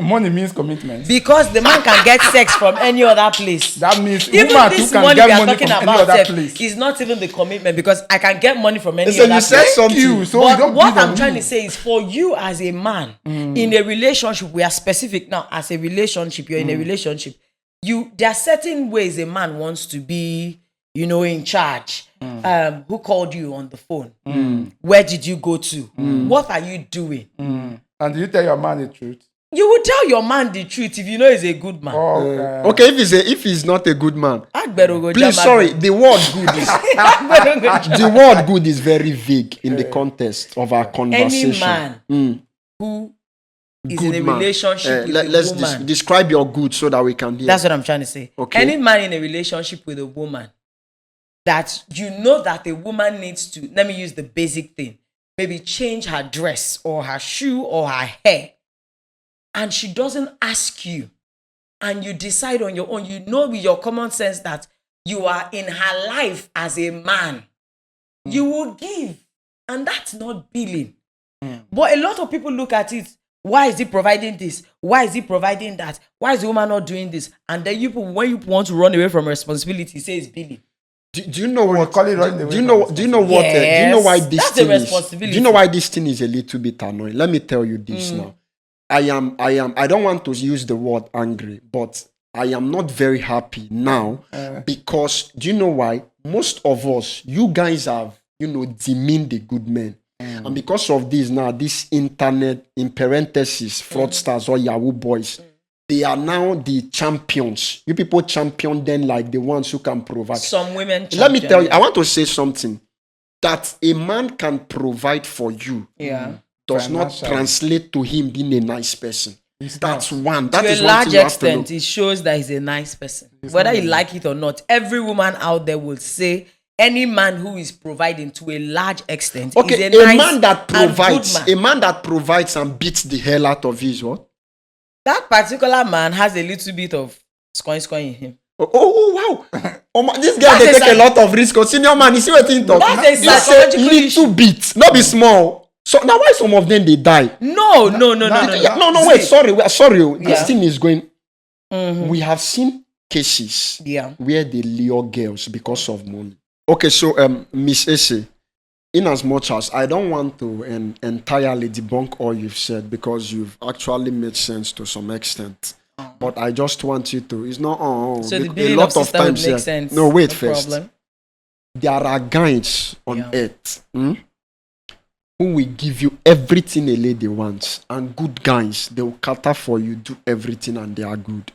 Speaker 3: Money means commitment.
Speaker 2: Because the man can get sex from any other place.
Speaker 3: That means
Speaker 2: Even
Speaker 3: woman too
Speaker 2: this
Speaker 3: can
Speaker 2: money
Speaker 3: get
Speaker 2: we are
Speaker 3: money
Speaker 2: talking
Speaker 3: from any
Speaker 2: about
Speaker 3: other
Speaker 2: sef
Speaker 3: place.
Speaker 2: is not even the commitment, because I can get money from any
Speaker 1: Listen,
Speaker 2: other
Speaker 1: you said
Speaker 2: place.
Speaker 1: something.
Speaker 3: You, so you
Speaker 2: But
Speaker 3: don't
Speaker 2: what
Speaker 3: bid on
Speaker 2: I'm trying
Speaker 3: me.
Speaker 2: to say is, for you as a man in a relationship, we are specific now. As a relationship, you're in a relationship. There are certain ways a man wants to be, in charge. Who called you on the phone? Where did you go to? What are you doing?
Speaker 3: And do you tell your man the truth?
Speaker 2: You will tell your man the truth if you know he's a good man.
Speaker 1: Okay, if he's not a good man,
Speaker 2: Agbero go
Speaker 1: please,
Speaker 2: jam
Speaker 1: sorry,
Speaker 2: Agbero.
Speaker 1: the word good is
Speaker 2: Agbero go jam.
Speaker 1: the word good is very vague in the context of our conversation.
Speaker 2: Any man who is in a
Speaker 1: man.
Speaker 2: relationship with
Speaker 1: Let's
Speaker 2: a woman.
Speaker 1: describe your good so that we can hear.
Speaker 2: That's what I'm trying to say.
Speaker 1: Okay.
Speaker 2: Any man in a relationship with a woman that you know that a woman needs to, let me use the basic thing, maybe change her dress or her shoe or her hair, and she doesn't ask you, and you decide on your own, you know with your common sense that you are in her life as a man, you will give. And that's not billing. But a lot of people look at it, why is he providing this? Why is he providing that? Why is the woman not doing this? And then when you want to run away from responsibility, say it's billing.
Speaker 1: Do you know what?
Speaker 3: call it running away
Speaker 1: Do you know?
Speaker 3: from
Speaker 1: Do you know what? Do you know why
Speaker 2: Yes,
Speaker 1: this
Speaker 2: that's a
Speaker 1: thing is?
Speaker 2: responsibility.
Speaker 1: Do you know why this thing is a little bit annoying? Let me tell you this now. I don't want to use the word angry, but I am not very happy now because do you know why? Most of us, you guys have, demeaned the good men. And because of this now, this internet, in parentheses, fraudsters or Yahoo boys, they are now the champions. You people champion them like the ones who can provide.
Speaker 2: Some women
Speaker 1: Let me
Speaker 2: champion
Speaker 1: tell you,
Speaker 2: it.
Speaker 1: I want to say something. That a man can provide for you
Speaker 2: Yeah.
Speaker 1: does not
Speaker 3: Financially.
Speaker 1: translate to him being a nice person. That's one. That
Speaker 2: To
Speaker 1: is
Speaker 2: a
Speaker 1: one
Speaker 2: large
Speaker 1: thing you have to know.
Speaker 2: extent, it shows that he's a nice person. Whether you like it or not, every woman out there will say any man who is providing to a large extent
Speaker 1: Okay,
Speaker 2: is a nice
Speaker 1: man that
Speaker 2: and good
Speaker 1: provides,
Speaker 2: man.
Speaker 1: a man that provides and beats the hell out of his what?
Speaker 2: That particular man has a little bit of scoin in him.
Speaker 1: Oh wow! Oh, this guy
Speaker 2: That's
Speaker 1: they
Speaker 2: a
Speaker 1: take a lot of risk. Senior man, you see what he talk?
Speaker 2: That's a
Speaker 1: He say
Speaker 2: psychological
Speaker 1: little bit, not be small. So now why some of them they die?
Speaker 2: No.
Speaker 1: Wait, sorry. This
Speaker 2: Yeah.
Speaker 1: thing is going. We have seen cases
Speaker 2: Yeah.
Speaker 1: where they lure girls because of money. Okay, so Miss Ese, in as much as I don't want to entirely debunk all you've said because you've actually made sense to some extent. But I just want you to. It's not.
Speaker 2: So the
Speaker 1: a
Speaker 2: billing
Speaker 1: lot
Speaker 2: of system would make
Speaker 1: yeah.
Speaker 2: sense.
Speaker 1: No, wait
Speaker 2: No
Speaker 1: first.
Speaker 2: problem.
Speaker 1: There are guys on
Speaker 2: Yeah.
Speaker 1: earth who will give you everything a lady wants, and good guys they will cater for you, do everything, and they are good.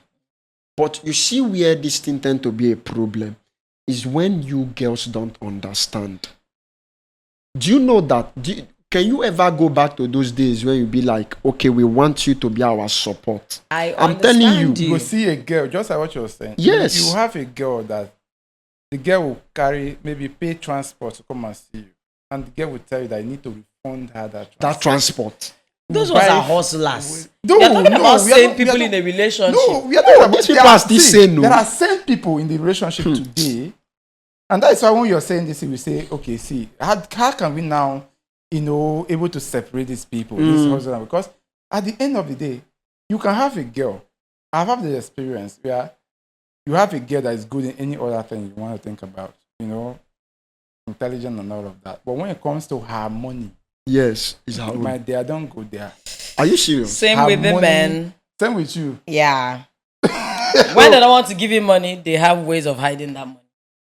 Speaker 1: But you see where this thing tend to be a problem is when you girls don't understand. Do you know that? Can you ever go back to those days where you be like, okay, we want you to be our support? I'm telling
Speaker 2: understand
Speaker 3: You will see a girl, just like what you were saying.
Speaker 1: Yes.
Speaker 3: You have a girl that the girl will carry, maybe pay transport to come and see you. And the girl will tell you that you need to refund her that transport.
Speaker 2: Those
Speaker 3: Buy
Speaker 2: ones are
Speaker 3: f-
Speaker 2: hustlers.
Speaker 3: No,
Speaker 2: You're talking about
Speaker 3: we are
Speaker 2: same
Speaker 3: not- we are
Speaker 2: people
Speaker 3: not-
Speaker 2: in a relationship.
Speaker 3: No, we are talking about
Speaker 1: these people are still saying no.
Speaker 3: There are same people in the relationship today. And that is why when you're saying this, we say, okay, see, how can we now, able to separate these people, this husband? Because at the end of the day, you can have a girl. I've had the experience where you have a girl that is good in any other thing you want to think about, intelligent and all of that. But when it comes to her money,
Speaker 1: Yes, is how.
Speaker 3: my dear, don't go there.
Speaker 1: Are you serious?
Speaker 2: Same
Speaker 3: Her
Speaker 2: with the
Speaker 3: money-
Speaker 2: men.
Speaker 3: Same with you.
Speaker 2: Yeah. When they don't want to give you money, they have ways of hiding that money.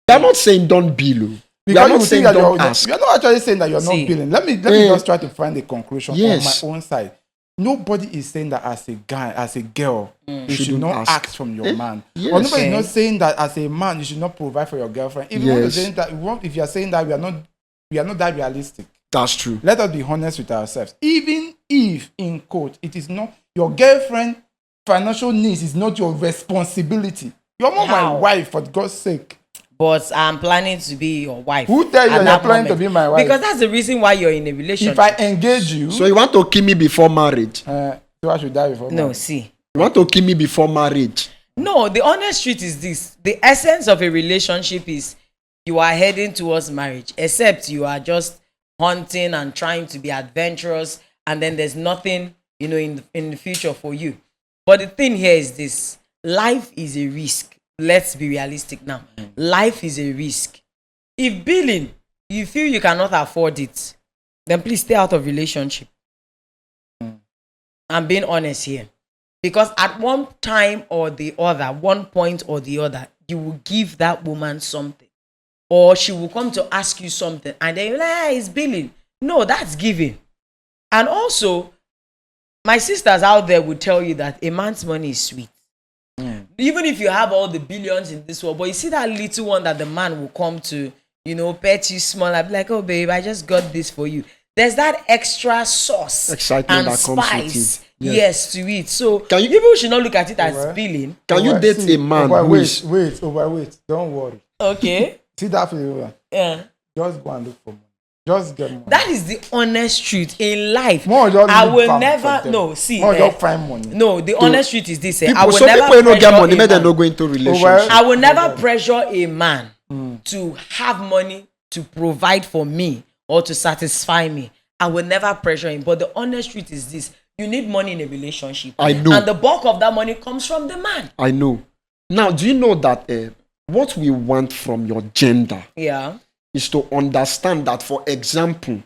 Speaker 1: We are not saying don't bill. We are
Speaker 3: Because
Speaker 1: not
Speaker 3: you
Speaker 1: saying
Speaker 3: think that
Speaker 1: don't
Speaker 3: you're
Speaker 1: ask.
Speaker 3: not actually saying that you're
Speaker 2: See.
Speaker 3: not billing. Let me just try to find a conclusion
Speaker 1: Yes.
Speaker 3: on my own side. nobody is saying that as a guy, as a girl, you should
Speaker 1: Shouldn't
Speaker 3: not
Speaker 1: ask.
Speaker 3: ask from your man.
Speaker 1: Yes.
Speaker 3: Or nobody is
Speaker 2: Okay.
Speaker 3: not saying that as a man, you should not provide for your girlfriend. If you want to
Speaker 1: Yes.
Speaker 3: say that, if you are saying that we are not that realistic.
Speaker 1: That's true.
Speaker 3: Let us be honest with ourselves. Even if, in quote, it is not your girlfriend financial needs is not your responsibility. You're not my
Speaker 2: How?
Speaker 3: wife, for God's sake.
Speaker 2: But I'm planning to be your wife.
Speaker 3: Who tell you
Speaker 2: at
Speaker 3: you're
Speaker 2: that
Speaker 3: planning to
Speaker 2: moment.
Speaker 3: be my wife?
Speaker 2: Because that's the reason why you're in a relationship.
Speaker 3: If I engage you,
Speaker 1: So you want to kill me before marriage?
Speaker 3: so I should die before
Speaker 2: No,
Speaker 3: marriage.
Speaker 2: see.
Speaker 1: You want to kill me before marriage?
Speaker 2: No, the honest truth is this. The essence of a relationship is you are heading towards marriage, except you are just hunting and trying to be adventurous, and then there's nothing, in the future for you. But the thing here is this. Life is a risk. Let's be realistic now. Life is a risk. If billing, you feel you cannot afford it, then please stay out of relationship. I'm being honest here. Because at one time or the other, one point or the other, you will give that woman something. Or she will come to ask you something. And then you're like, it's billing. No, that's giving. And also, my sisters out there will tell you that a man's money is sweet. Even if you have all the billions in this world, but you see that little one that the man will come to, pet you small, I'll be like, oh babe, I just got this for you. There's that extra sauce
Speaker 1: Excitement
Speaker 2: and
Speaker 1: that comes with
Speaker 2: spice,
Speaker 1: it.
Speaker 2: yes, to it. So
Speaker 1: Can you-
Speaker 2: people should not look at it as
Speaker 3: Alright.
Speaker 2: billing.
Speaker 1: Can you date a man who is...
Speaker 3: Overweight. Don't worry.
Speaker 2: Okay.
Speaker 3: See that flavor?
Speaker 2: Yeah.
Speaker 3: Just go and look for money. Just get money.
Speaker 2: That is the honest truth in life.
Speaker 3: More just
Speaker 2: I
Speaker 3: live
Speaker 2: will
Speaker 3: back
Speaker 2: never
Speaker 3: for them.
Speaker 2: no see.
Speaker 3: More just find money.
Speaker 2: No, the honest truth is this. I
Speaker 1: People,
Speaker 2: will
Speaker 1: some
Speaker 2: never
Speaker 1: people don't get
Speaker 2: pressure
Speaker 1: money,
Speaker 2: a
Speaker 1: but they
Speaker 2: man.
Speaker 1: don't go into relationship.
Speaker 2: I will never pressure a man to have money to provide for me or to satisfy me. I will never pressure him. But the honest truth is this: you need money in a relationship.
Speaker 1: I know.
Speaker 2: And the bulk of that money comes from the man.
Speaker 1: I know. Now, do you know that what we want from your gender
Speaker 2: Yeah.
Speaker 1: is to understand that, for example,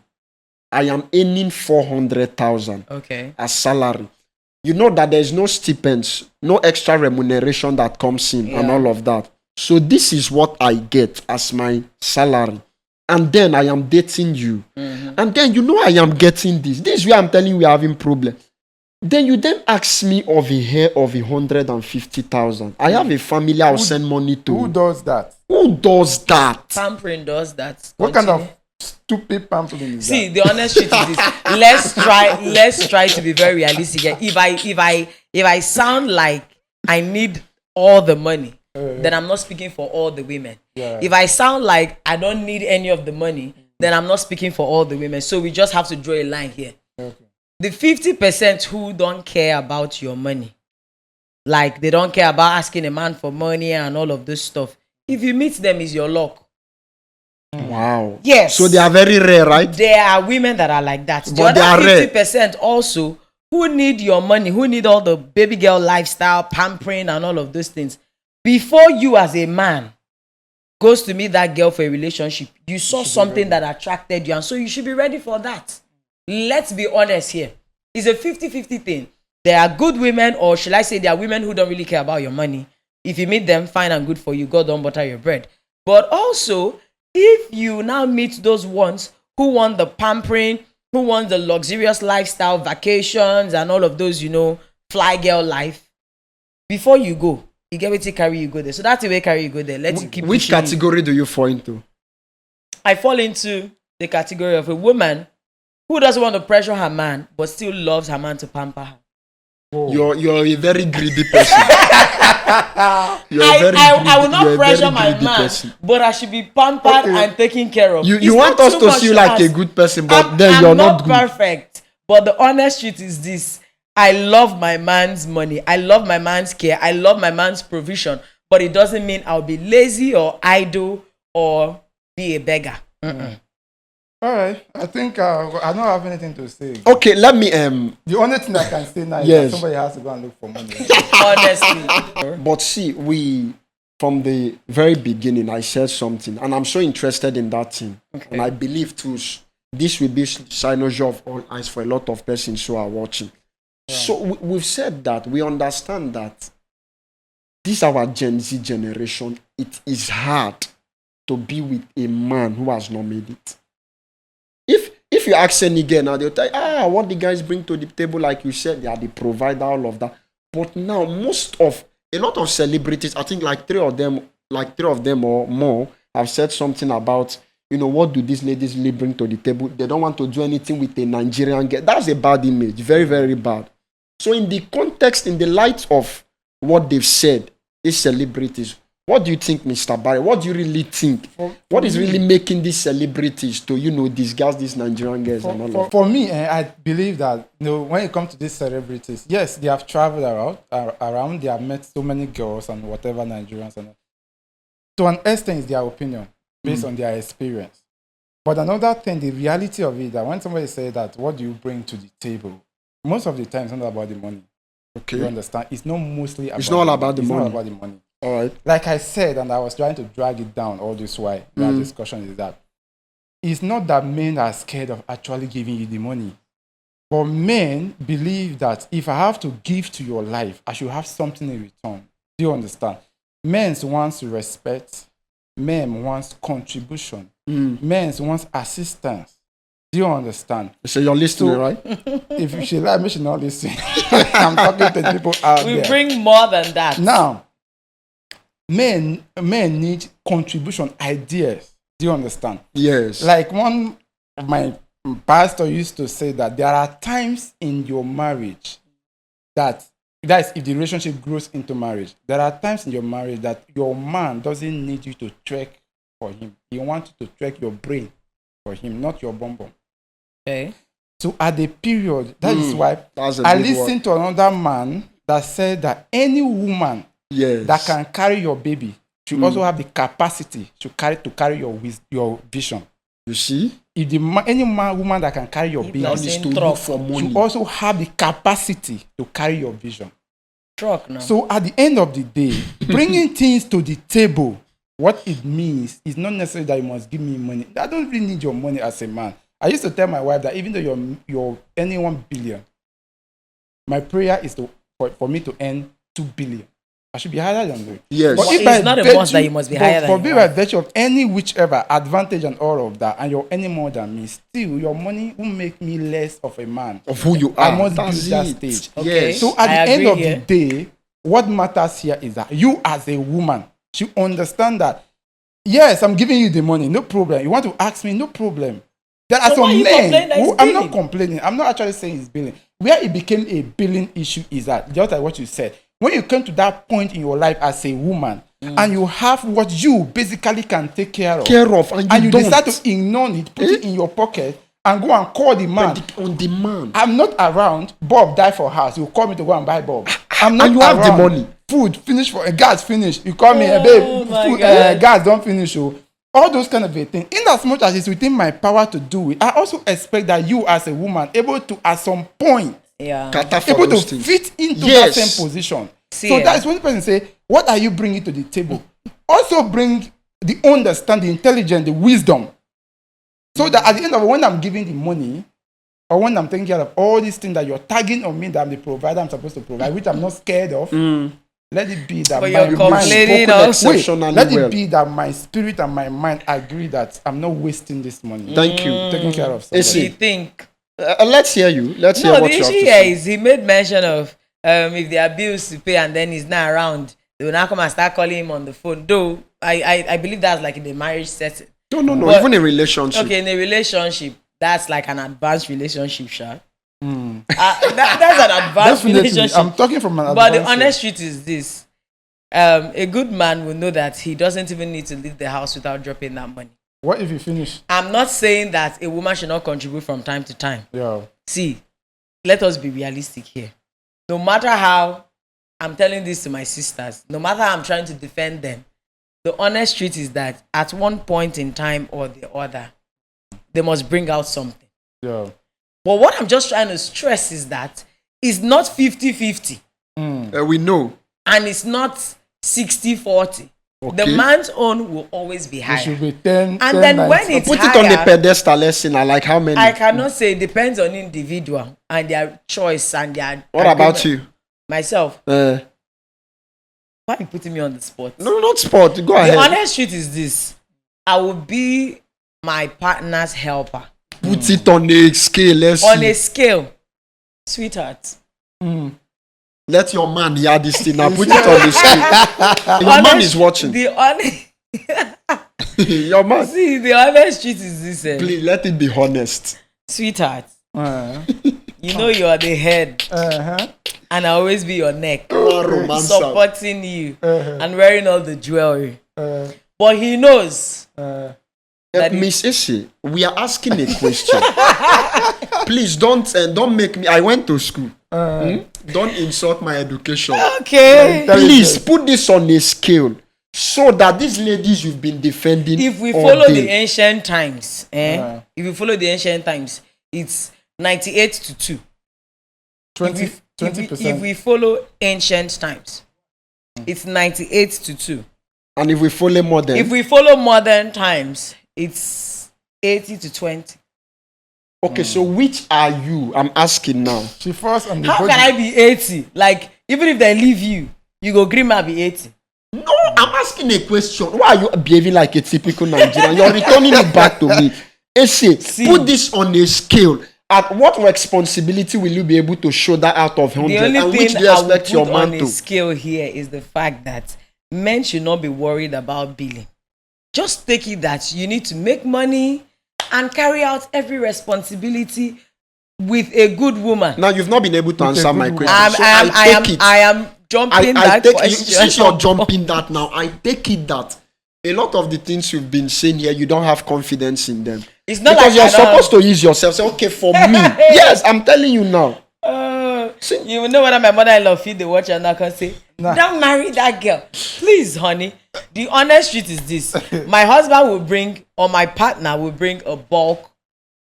Speaker 1: I am earning 400,000
Speaker 2: Okay.
Speaker 1: as salary. You know that there's no stipends, no extra remuneration that comes in and
Speaker 2: Yeah.
Speaker 1: all of that. So this is what I get as my salary. And then I am dating you. And then I am getting this. This is where I'm telling you we're having problem. Then you ask me of a hair of 150,000. I have a family I'll send money to.
Speaker 3: Who does that?
Speaker 1: Who does that?
Speaker 2: Pampering does that.
Speaker 3: What kind
Speaker 2: Continue.
Speaker 3: of stupid pampering is
Speaker 2: See,
Speaker 3: that?
Speaker 2: the honest truth is this. Let's try to be very realistic here. If I sound like I need all the money, then I'm not speaking for all the women.
Speaker 3: Yeah.
Speaker 2: If I sound like I don't need any of the money, then I'm not speaking for all the women. So we just have to draw a line here.
Speaker 3: Okay.
Speaker 2: The 50% who don't care about your money, like they don't care about asking a man for money and all of this stuff. If you meet them, is your luck.
Speaker 1: Wow.
Speaker 2: Yes.
Speaker 1: So they are very rare, right?
Speaker 2: There are women that are like that. The
Speaker 1: But they are
Speaker 2: other
Speaker 1: rare.
Speaker 2: 50% also who need your money, who need all the baby girl lifestyle, pampering and all of those things. Before you as a man goes to meet that girl for a relationship, you saw something that attracted you, and so you should be ready for that. Let's be honest here. It's a 50-50 thing. There are good women, or should I say there are women who don't really care about your money. If you meet them, fine and good for you. God don't butter your bread. But also, if you now meet those ones who want the pampering, who want the luxurious lifestyle, vacations, and all of those, fly girl life, before you go, you get what to carry you go there. So that's the way carry you go there. Let's keep
Speaker 1: Which
Speaker 2: pushing it.
Speaker 1: category do you fall into?
Speaker 2: I fall into the category of a woman who doesn't want to pressure her man, but still loves her man to pamper her.
Speaker 1: You're a very greedy person.
Speaker 2: I will not pressure my man, but I should be pampered and taken care of.
Speaker 1: You
Speaker 2: It's
Speaker 1: want
Speaker 2: not
Speaker 1: us
Speaker 2: too
Speaker 1: to
Speaker 2: much
Speaker 1: see you like a
Speaker 2: ask.
Speaker 1: good person, but
Speaker 2: I'm
Speaker 1: you're not good.
Speaker 2: perfect. But the honest truth is this: I love my man's money. I love my man's care. I love my man's provision. But it doesn't mean I'll be lazy or idle or be a beggar.
Speaker 3: All right. I think I don't have anything to say.
Speaker 1: Okay, let me
Speaker 3: The only thing I can say now is
Speaker 1: Yes.
Speaker 3: that somebody has to go and look for money.
Speaker 2: Honestly.
Speaker 1: but see, we from the very beginning I said something, and I'm so interested in that thing. And I believe too this will be synergy of all eyes for a lot of persons who are watching. So we've said that we understand that this our Gen Z generation, it is hard to be with a man who has not made it. If you ask any girl now, they'll tell you, what the guys bring to the table, like you said, they are the provider, all of that. But now, a lot of celebrities, I think like three of them or more, have said something about, what do these ladies really bring to the table? They don't want to do anything with a Nigerian girl. That's a bad image, very, very bad. So in the context, in the light of what they've said, these celebrities, what do you think, Mr. Barry? What do you really think? What is really making these celebrities to, discuss these Nigerian girls and all of that?
Speaker 3: For me, I believe that, when it comes to these celebrities, yes, they have traveled around, they have met so many girls and whatever Nigerians and all. To an extent, it's their opinion based on their experience. But another thing, the reality of it, that when somebody says that, what do you bring to the table? Most of the time, it's not about the money.
Speaker 1: Okay.
Speaker 3: You understand? It's not mostly about
Speaker 1: It's not all about the money.
Speaker 3: It's not about the money.
Speaker 1: All right.
Speaker 3: Like I said, and I was trying to drag it down all this while, that discussion is that it's not that men are scared of actually giving you the money. But men believe that if I have to give to your life, I should have something in return. Do you understand? Men wants respect. Men wants contribution. Men wants assistance. Do you understand?
Speaker 1: So you're listening, right?
Speaker 3: If she like me, she not listen. I'm talking to people out there.
Speaker 2: We bring more than that.
Speaker 3: Now, men need contribution, ideas. Do you understand?
Speaker 1: Yes.
Speaker 3: Like one of my pastor used to say that there are times in your marriage that is if the relationship grows into marriage. There are times in your marriage that your man doesn't need you to trek for him. He wants you to trek your brain for him, not your bum bum.
Speaker 2: Okay.
Speaker 3: So at the period, that is why
Speaker 1: That's a
Speaker 3: I
Speaker 1: big
Speaker 3: listened to another man that said that any woman
Speaker 1: Yes.
Speaker 3: that can carry your baby should also have the capacity to carry your vision.
Speaker 1: You see?
Speaker 3: If any woman that can carry your baby
Speaker 2: Like
Speaker 1: Needs
Speaker 2: saying
Speaker 1: to look
Speaker 2: truck.
Speaker 1: for money.
Speaker 3: should also have the capacity to carry your vision.
Speaker 2: Truck now.
Speaker 3: So at the end of the day, bringing things to the table, what it means is not necessarily that you must give me money. I don't really need your money as a man. I used to tell my wife that even though you're earning 1 billion, my prayer is for me to earn 2 billion. I should be higher than you.
Speaker 1: Yes.
Speaker 2: But
Speaker 3: if
Speaker 2: it's
Speaker 3: by
Speaker 2: not a
Speaker 3: virtue-
Speaker 2: must that you must be higher than
Speaker 3: For
Speaker 2: your
Speaker 3: me, by
Speaker 2: wife.
Speaker 3: virtue of any whichever advantage and all of that, and you're earning more than me, still your money will make me less of a man.
Speaker 1: Of who you
Speaker 3: I
Speaker 1: are.
Speaker 3: must
Speaker 1: That's
Speaker 3: build that
Speaker 1: it.
Speaker 3: stage.
Speaker 2: Okay.
Speaker 1: Yes.
Speaker 3: So at
Speaker 2: I
Speaker 3: the end
Speaker 2: agree
Speaker 3: of
Speaker 2: here.
Speaker 3: the day, what matters here is that you as a woman should understand that, yes, I'm giving you the money, no problem. You want to ask me, no problem. There are
Speaker 2: So why
Speaker 3: some
Speaker 2: you complain
Speaker 3: men
Speaker 2: that
Speaker 3: who,
Speaker 2: it's
Speaker 3: I'm not
Speaker 2: billing?
Speaker 3: complaining. I'm not actually saying it's billing. Where it became a billing issue is that, just like what you said, when you come to that point in your life as a woman, and you have what you basically can take care of,
Speaker 1: And you don't.
Speaker 3: decide to ignore it, put it in your pocket, and go and call the man.
Speaker 1: On demand.
Speaker 3: I'm not around. Bob died for house. You call me to go and buy Bob. I'm not
Speaker 1: And you have the
Speaker 3: around.
Speaker 1: money.
Speaker 3: Food finish for gas finish. You call me,
Speaker 2: Oh
Speaker 3: babe.
Speaker 2: my
Speaker 3: Food,
Speaker 2: God.
Speaker 3: gas don't finish. Oh. All those kind of a thing. In as much as it's within my power to do it, I also expect that you as a woman able to at some point
Speaker 2: Yeah.
Speaker 1: Cater for
Speaker 3: able to
Speaker 1: those things.
Speaker 3: fit into
Speaker 1: Yes.
Speaker 3: that same position.
Speaker 2: See,
Speaker 3: So
Speaker 2: yeah.
Speaker 3: that is when the person say, what are you bringing to the table? Also bring the understanding, the intelligence, the wisdom. So that at the end of it, when I'm giving the money, or when I'm taking care of all these things that you're tagging on me that I'm the provider I'm supposed to provide, which I'm not scared of, let it be that
Speaker 2: But
Speaker 3: my
Speaker 2: you're
Speaker 3: mind...
Speaker 2: complaining
Speaker 1: spoken
Speaker 2: also.
Speaker 1: exceptionally
Speaker 3: let
Speaker 1: well.
Speaker 3: it be that my spirit and my mind agree that I'm not wasting this money.
Speaker 1: Thank you.
Speaker 3: Taking care of
Speaker 1: It's
Speaker 3: somebody.
Speaker 2: You think?
Speaker 1: Let's hear you. Let's hear
Speaker 2: No,
Speaker 1: what
Speaker 2: the
Speaker 1: you have
Speaker 2: issue
Speaker 1: to
Speaker 2: here
Speaker 1: say.
Speaker 2: is he made mention of if there are bills to pay and then he's not around, they will now come and start calling him on the phone. Though I believe that's like in the marriage setting.
Speaker 1: No.
Speaker 2: But-
Speaker 1: Even in relationship.
Speaker 2: Okay, in a relationship, that's like an advanced relationship, sha. That's an advanced
Speaker 3: Definitely.
Speaker 2: relationship.
Speaker 3: I'm talking from an
Speaker 2: But the
Speaker 3: advanced
Speaker 2: honest truth is this: a good man will know that he doesn't even need to leave the house without dropping that money.
Speaker 3: What if you finish?
Speaker 2: I'm not saying that a woman should not contribute from time to time.
Speaker 3: Yeah.
Speaker 2: See, let us be realistic here. No matter how I'm telling this to my sisters, no matter how I'm trying to defend them, the honest truth is that at one point in time or the other, they must bring out something.
Speaker 3: Yeah.
Speaker 2: But what I'm just trying to stress is that it's not 50-50
Speaker 1: We know.
Speaker 2: and it's not 60-40. The
Speaker 1: Okay.
Speaker 2: man's own will always be
Speaker 3: It
Speaker 2: higher.
Speaker 3: should be 10.
Speaker 2: And then when it's
Speaker 1: Put it on the
Speaker 2: higher,
Speaker 1: pedestal. Let's see now. Like how many?
Speaker 2: I cannot say it depends on individual and their choice and their
Speaker 1: What about
Speaker 2: agreement.
Speaker 1: you?
Speaker 2: Myself.
Speaker 1: Uh,
Speaker 2: Why are you putting me on the spot?
Speaker 1: no, not sport. Go
Speaker 2: The
Speaker 1: ahead.
Speaker 2: honest truth is this. I will be my partner's helper.
Speaker 1: Put it on a scale. Let's
Speaker 2: On
Speaker 1: see.
Speaker 2: a scale, sweetheart.
Speaker 1: Let your man hear this thing now. Put it on the scale. Your man is watching.
Speaker 2: The honest,
Speaker 1: Your man.
Speaker 2: see, the honest truth is this,
Speaker 1: Please let it be honest.
Speaker 2: sweetheart. You know you are the head, and I always be your neck, supporting you and wearing all the jewelry. But he knows.
Speaker 1: Miss Issy, we are asking a question. Please don't make me. I went to school. Don't insult my education.
Speaker 2: Okay.
Speaker 1: Please put this on a scale so that these ladies you've been defending.
Speaker 2: If we
Speaker 1: all
Speaker 2: follow
Speaker 1: day,
Speaker 2: the ancient times, if we follow the ancient times, it's 98 to 2.
Speaker 3: 20%.
Speaker 2: If we follow ancient times, it's 98 to 2.
Speaker 1: and if we follow modern,
Speaker 2: If we follow modern times, it's 80 to 20.
Speaker 1: okay, so which are you? I'm asking now.
Speaker 3: She falls on the
Speaker 2: How
Speaker 3: body.
Speaker 2: can I be 80? Like, even if they leave you, you go green man be 80.
Speaker 1: No, I'm asking a question. Why are you behaving like a typical Nigerian? You're returning it back to me. Ese,
Speaker 2: See.
Speaker 1: put this on a scale. At what responsibility will you be able to show that out of 100?
Speaker 2: The only
Speaker 1: And which
Speaker 2: thing
Speaker 1: do you
Speaker 2: I would
Speaker 1: expect your
Speaker 2: put on
Speaker 1: man
Speaker 2: a
Speaker 1: to?
Speaker 2: scale here is the fact that men should not be worried about billing. Just take it that you need to make money and carry out every responsibility with a good woman.
Speaker 1: Now, you've not been able to
Speaker 3: With a
Speaker 1: answer
Speaker 3: good
Speaker 1: my
Speaker 3: woman.
Speaker 1: question. So
Speaker 2: I am jumping that
Speaker 1: take
Speaker 2: question.
Speaker 1: since you're jumping that now, I take it that a lot of the things you've been saying here, you don't have confidence in them.
Speaker 2: It's not
Speaker 1: Because
Speaker 2: like
Speaker 1: you're
Speaker 2: I don't-
Speaker 1: supposed to use yourself. Say, okay, for me. Yes, I'm telling you now.
Speaker 2: You know whether my mother-in-law feed the watch and I can say,
Speaker 3: Nah.
Speaker 2: don't marry that girl. Please, honey. The honest truth is this. My husband will bring, or my partner will bring a bulk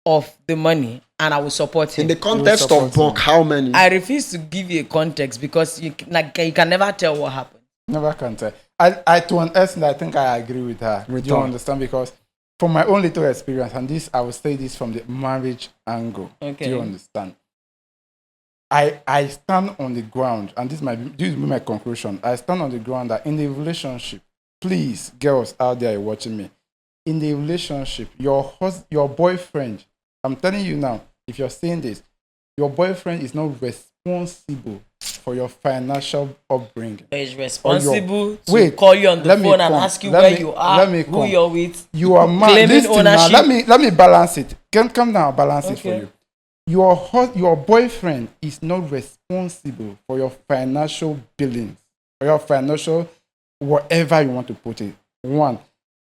Speaker 2: of the money and I will support him.
Speaker 1: In the context
Speaker 3: support
Speaker 1: of bulk, how many?
Speaker 2: I refuse to give you a context because you can never tell what happened.
Speaker 3: Never can tell. I to an extent, I think I agree with her.
Speaker 1: With
Speaker 3: Do you
Speaker 1: her.
Speaker 3: understand? Because from my own little experience, and this I will say this from the marriage angle.
Speaker 2: Okay.
Speaker 3: Do you understand? I stand on the ground, and this will be my conclusion. I stand on the ground that in the relationship, please, girls out there watching me, in the relationship, your boyfriend, I'm telling you now, if you're saying this, your boyfriend is not responsible for your financial upbringing.
Speaker 2: He's responsible to
Speaker 3: Wait,
Speaker 2: call you on the
Speaker 3: let me
Speaker 2: phone and
Speaker 3: come.
Speaker 2: ask you
Speaker 3: Let
Speaker 2: where
Speaker 3: me-
Speaker 2: you are,
Speaker 3: let me
Speaker 2: who
Speaker 3: come.
Speaker 2: you're with.
Speaker 3: You are man.
Speaker 2: Claiming
Speaker 3: Listen now.
Speaker 2: ownership.
Speaker 3: Let me balance it. Come down, balance it for
Speaker 2: Okay.
Speaker 3: you. Your boyfriend is not responsible for your financial billings, for your financial whatever you want to put it. One.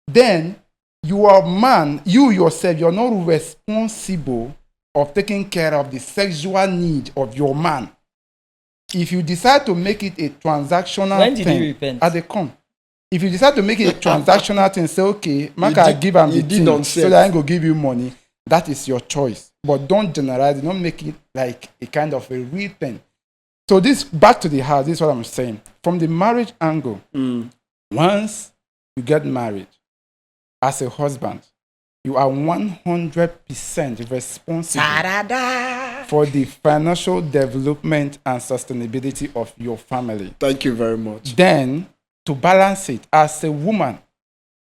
Speaker 3: Then you are man. You yourself, you're not responsible of taking care of the sexual need of your man. If you decide to make it a transactional
Speaker 2: When did
Speaker 3: thing,
Speaker 2: you repent?
Speaker 3: at the come. If you decide to make it a transactional thing, say, okay, man,
Speaker 1: You
Speaker 3: I
Speaker 1: did-
Speaker 3: give him
Speaker 1: you
Speaker 3: the
Speaker 1: did
Speaker 3: thing
Speaker 1: on
Speaker 3: so
Speaker 1: sex.
Speaker 3: that I go give you money. That is your choice. But don't generalize it. Don't make it like a kind of a real thing. So this, back to the house, this is what I'm saying. From the marriage angle, once you get married as a husband, you are 100% responsible
Speaker 2: Ta-da-da.
Speaker 3: for the financial development and sustainability of your family.
Speaker 1: Thank you very much.
Speaker 3: Then, to balance it, as a woman,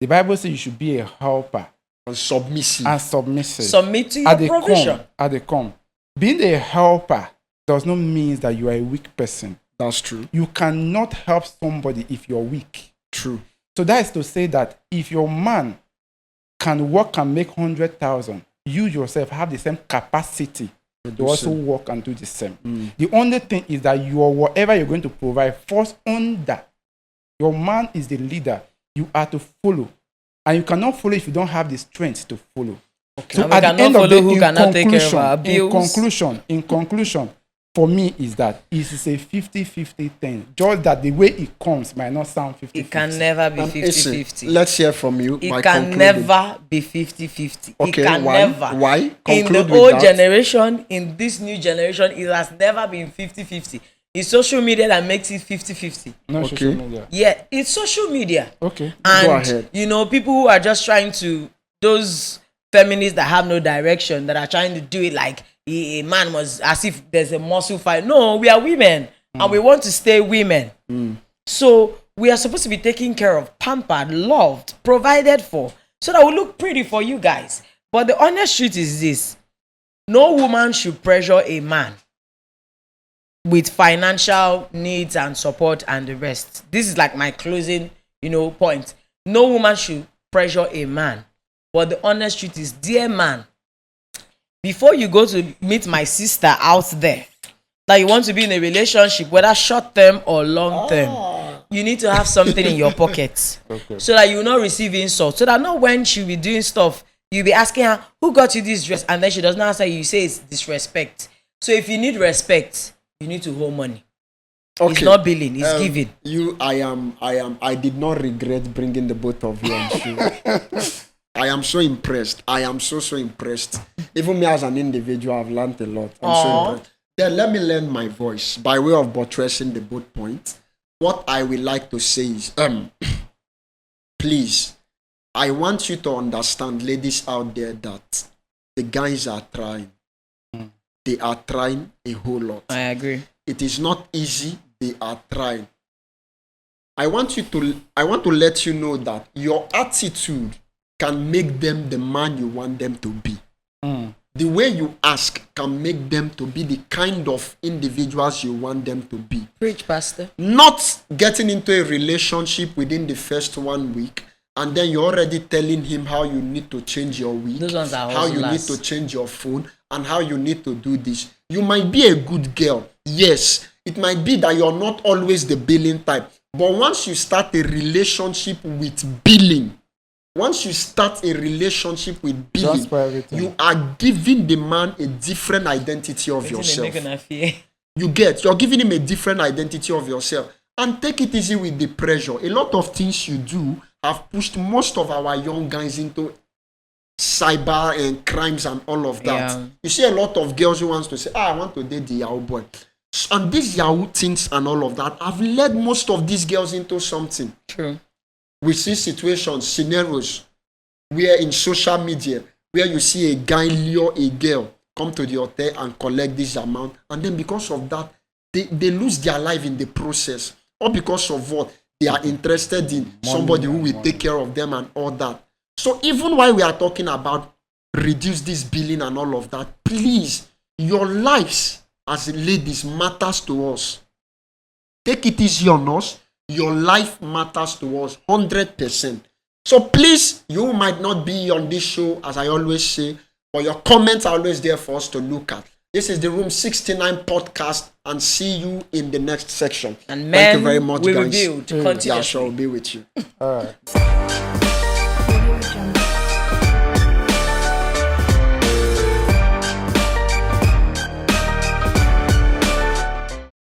Speaker 3: the Bible says you should be a helper
Speaker 1: And submissive.
Speaker 3: and submissive.
Speaker 2: Submit to
Speaker 3: At
Speaker 2: your
Speaker 3: the
Speaker 2: provision.
Speaker 3: come, at the come. Being a helper does not mean that you are a weak person.
Speaker 1: That's true.
Speaker 3: You cannot help somebody if you're weak.
Speaker 1: True.
Speaker 3: So that is to say that if your man can work and make 100,000, you yourself have the same capacity to also work and do the same. The only thing is that whatever you're going to provide falls under. Your man is the leader. You are to follow. And you cannot follow if you don't have the strength to follow.
Speaker 2: Okay.
Speaker 3: So
Speaker 2: And we
Speaker 3: at the
Speaker 2: cannot
Speaker 3: end of the
Speaker 2: follow who
Speaker 3: in
Speaker 2: cannot take care of our
Speaker 3: conclusion,
Speaker 2: bills.
Speaker 3: in conclusion, for me is that it is a 50-50 thing. Just that the way it comes might not sound 50-50.
Speaker 2: It can never be
Speaker 1: Listen,
Speaker 2: 50-50.
Speaker 1: let's hear from you.
Speaker 2: It
Speaker 1: by
Speaker 2: can
Speaker 1: concluding.
Speaker 2: never be 50-50.
Speaker 1: Okay,
Speaker 2: It can
Speaker 1: why?
Speaker 2: never.
Speaker 1: Why?
Speaker 2: In
Speaker 1: Conclude
Speaker 2: the
Speaker 1: with
Speaker 2: old
Speaker 1: that.
Speaker 2: generation, in this new generation, it has never been 50-50. It's social media that makes it 50-50.
Speaker 3: No
Speaker 1: Okay.
Speaker 3: social media.
Speaker 2: Yeah, it's social media.
Speaker 3: Okay.
Speaker 2: And,
Speaker 1: ahead.
Speaker 2: people who are just trying to, those feminists that have no direction, that are trying to do it like a man was, as if there's a muscle fight. No, we are women and we want to stay women. So we are supposed to be taken care of, pampered, loved, provided for, so that we look pretty for you guys. But the honest truth is this: no woman should pressure a man with financial needs and support and the rest. This is like my closing, point. No woman should pressure a man. But the honest truth is, dear man, before you go to meet my sister out there, that you want to be in a relationship, whether short term or long term, you need to have something in your pocket, so that you will not receive insult. So that not when she'll be doing stuff, you'll be asking her, who got you this dress? And then she does not answer you, say it's disrespect. So if you need respect, you need to hold money. Okay. It's not billing, it's giving.
Speaker 1: I did not regret bringing the both of you on show. I am so impressed. I am so impressed. Even me as an individual, I've learned a lot. I'm so impressed. Then let me lend my voice by way of buttressing the both points. What I would like to say is, please, I want you to understand, ladies out there, that the guys are trying. They are trying a whole lot.
Speaker 2: I agree.
Speaker 1: It is not easy. They are trying. I want to let you know that your attitude can make them the man you want them to be. The way you ask can make them to be the kind of individuals you want them to be.
Speaker 2: Preach, Pastor.
Speaker 1: Not getting into a relationship within the first 1 week, and then you're already telling him how you need to change your week,
Speaker 2: Those ones are
Speaker 1: how you need to change your phone, and how you need to do this. You might be a good girl. Yes, it might be that you're not always the billing type. But once you start a relationship with billing, once you start a relationship with billing, you are giving the man a different identity of yourself. You're giving him a different identity of yourself. And take it easy with the pressure. A lot of things you do have pushed most of our young guys into cyber and crimes and all of that. Yeah. You see a lot of girls who wants to say, I want to date the Yahoo boy. And these Yahoo things and all of that have led most of these girls into something.
Speaker 2: True.
Speaker 1: We see situations, scenarios, where in social media, where you see a guy lure a girl, come to the hotel and collect this amount, and then because of that, they lose their life in the process. Or because of what? They are interested in somebody who will take care of them and all that. So even while we are talking about reduce this billing and all of that, please, your lives as ladies matters to us. Take it easy on us. Your life matters to us 100%. So please, you might not be on this show, as I always say, but your comments are always there for us to look at. This is the Room 69 podcast, and see you in the next section.
Speaker 2: And
Speaker 1: thank you very much,
Speaker 2: we
Speaker 1: guys.
Speaker 2: Revealed.
Speaker 1: Yeah, sure, I'll be with you.
Speaker 3: All right.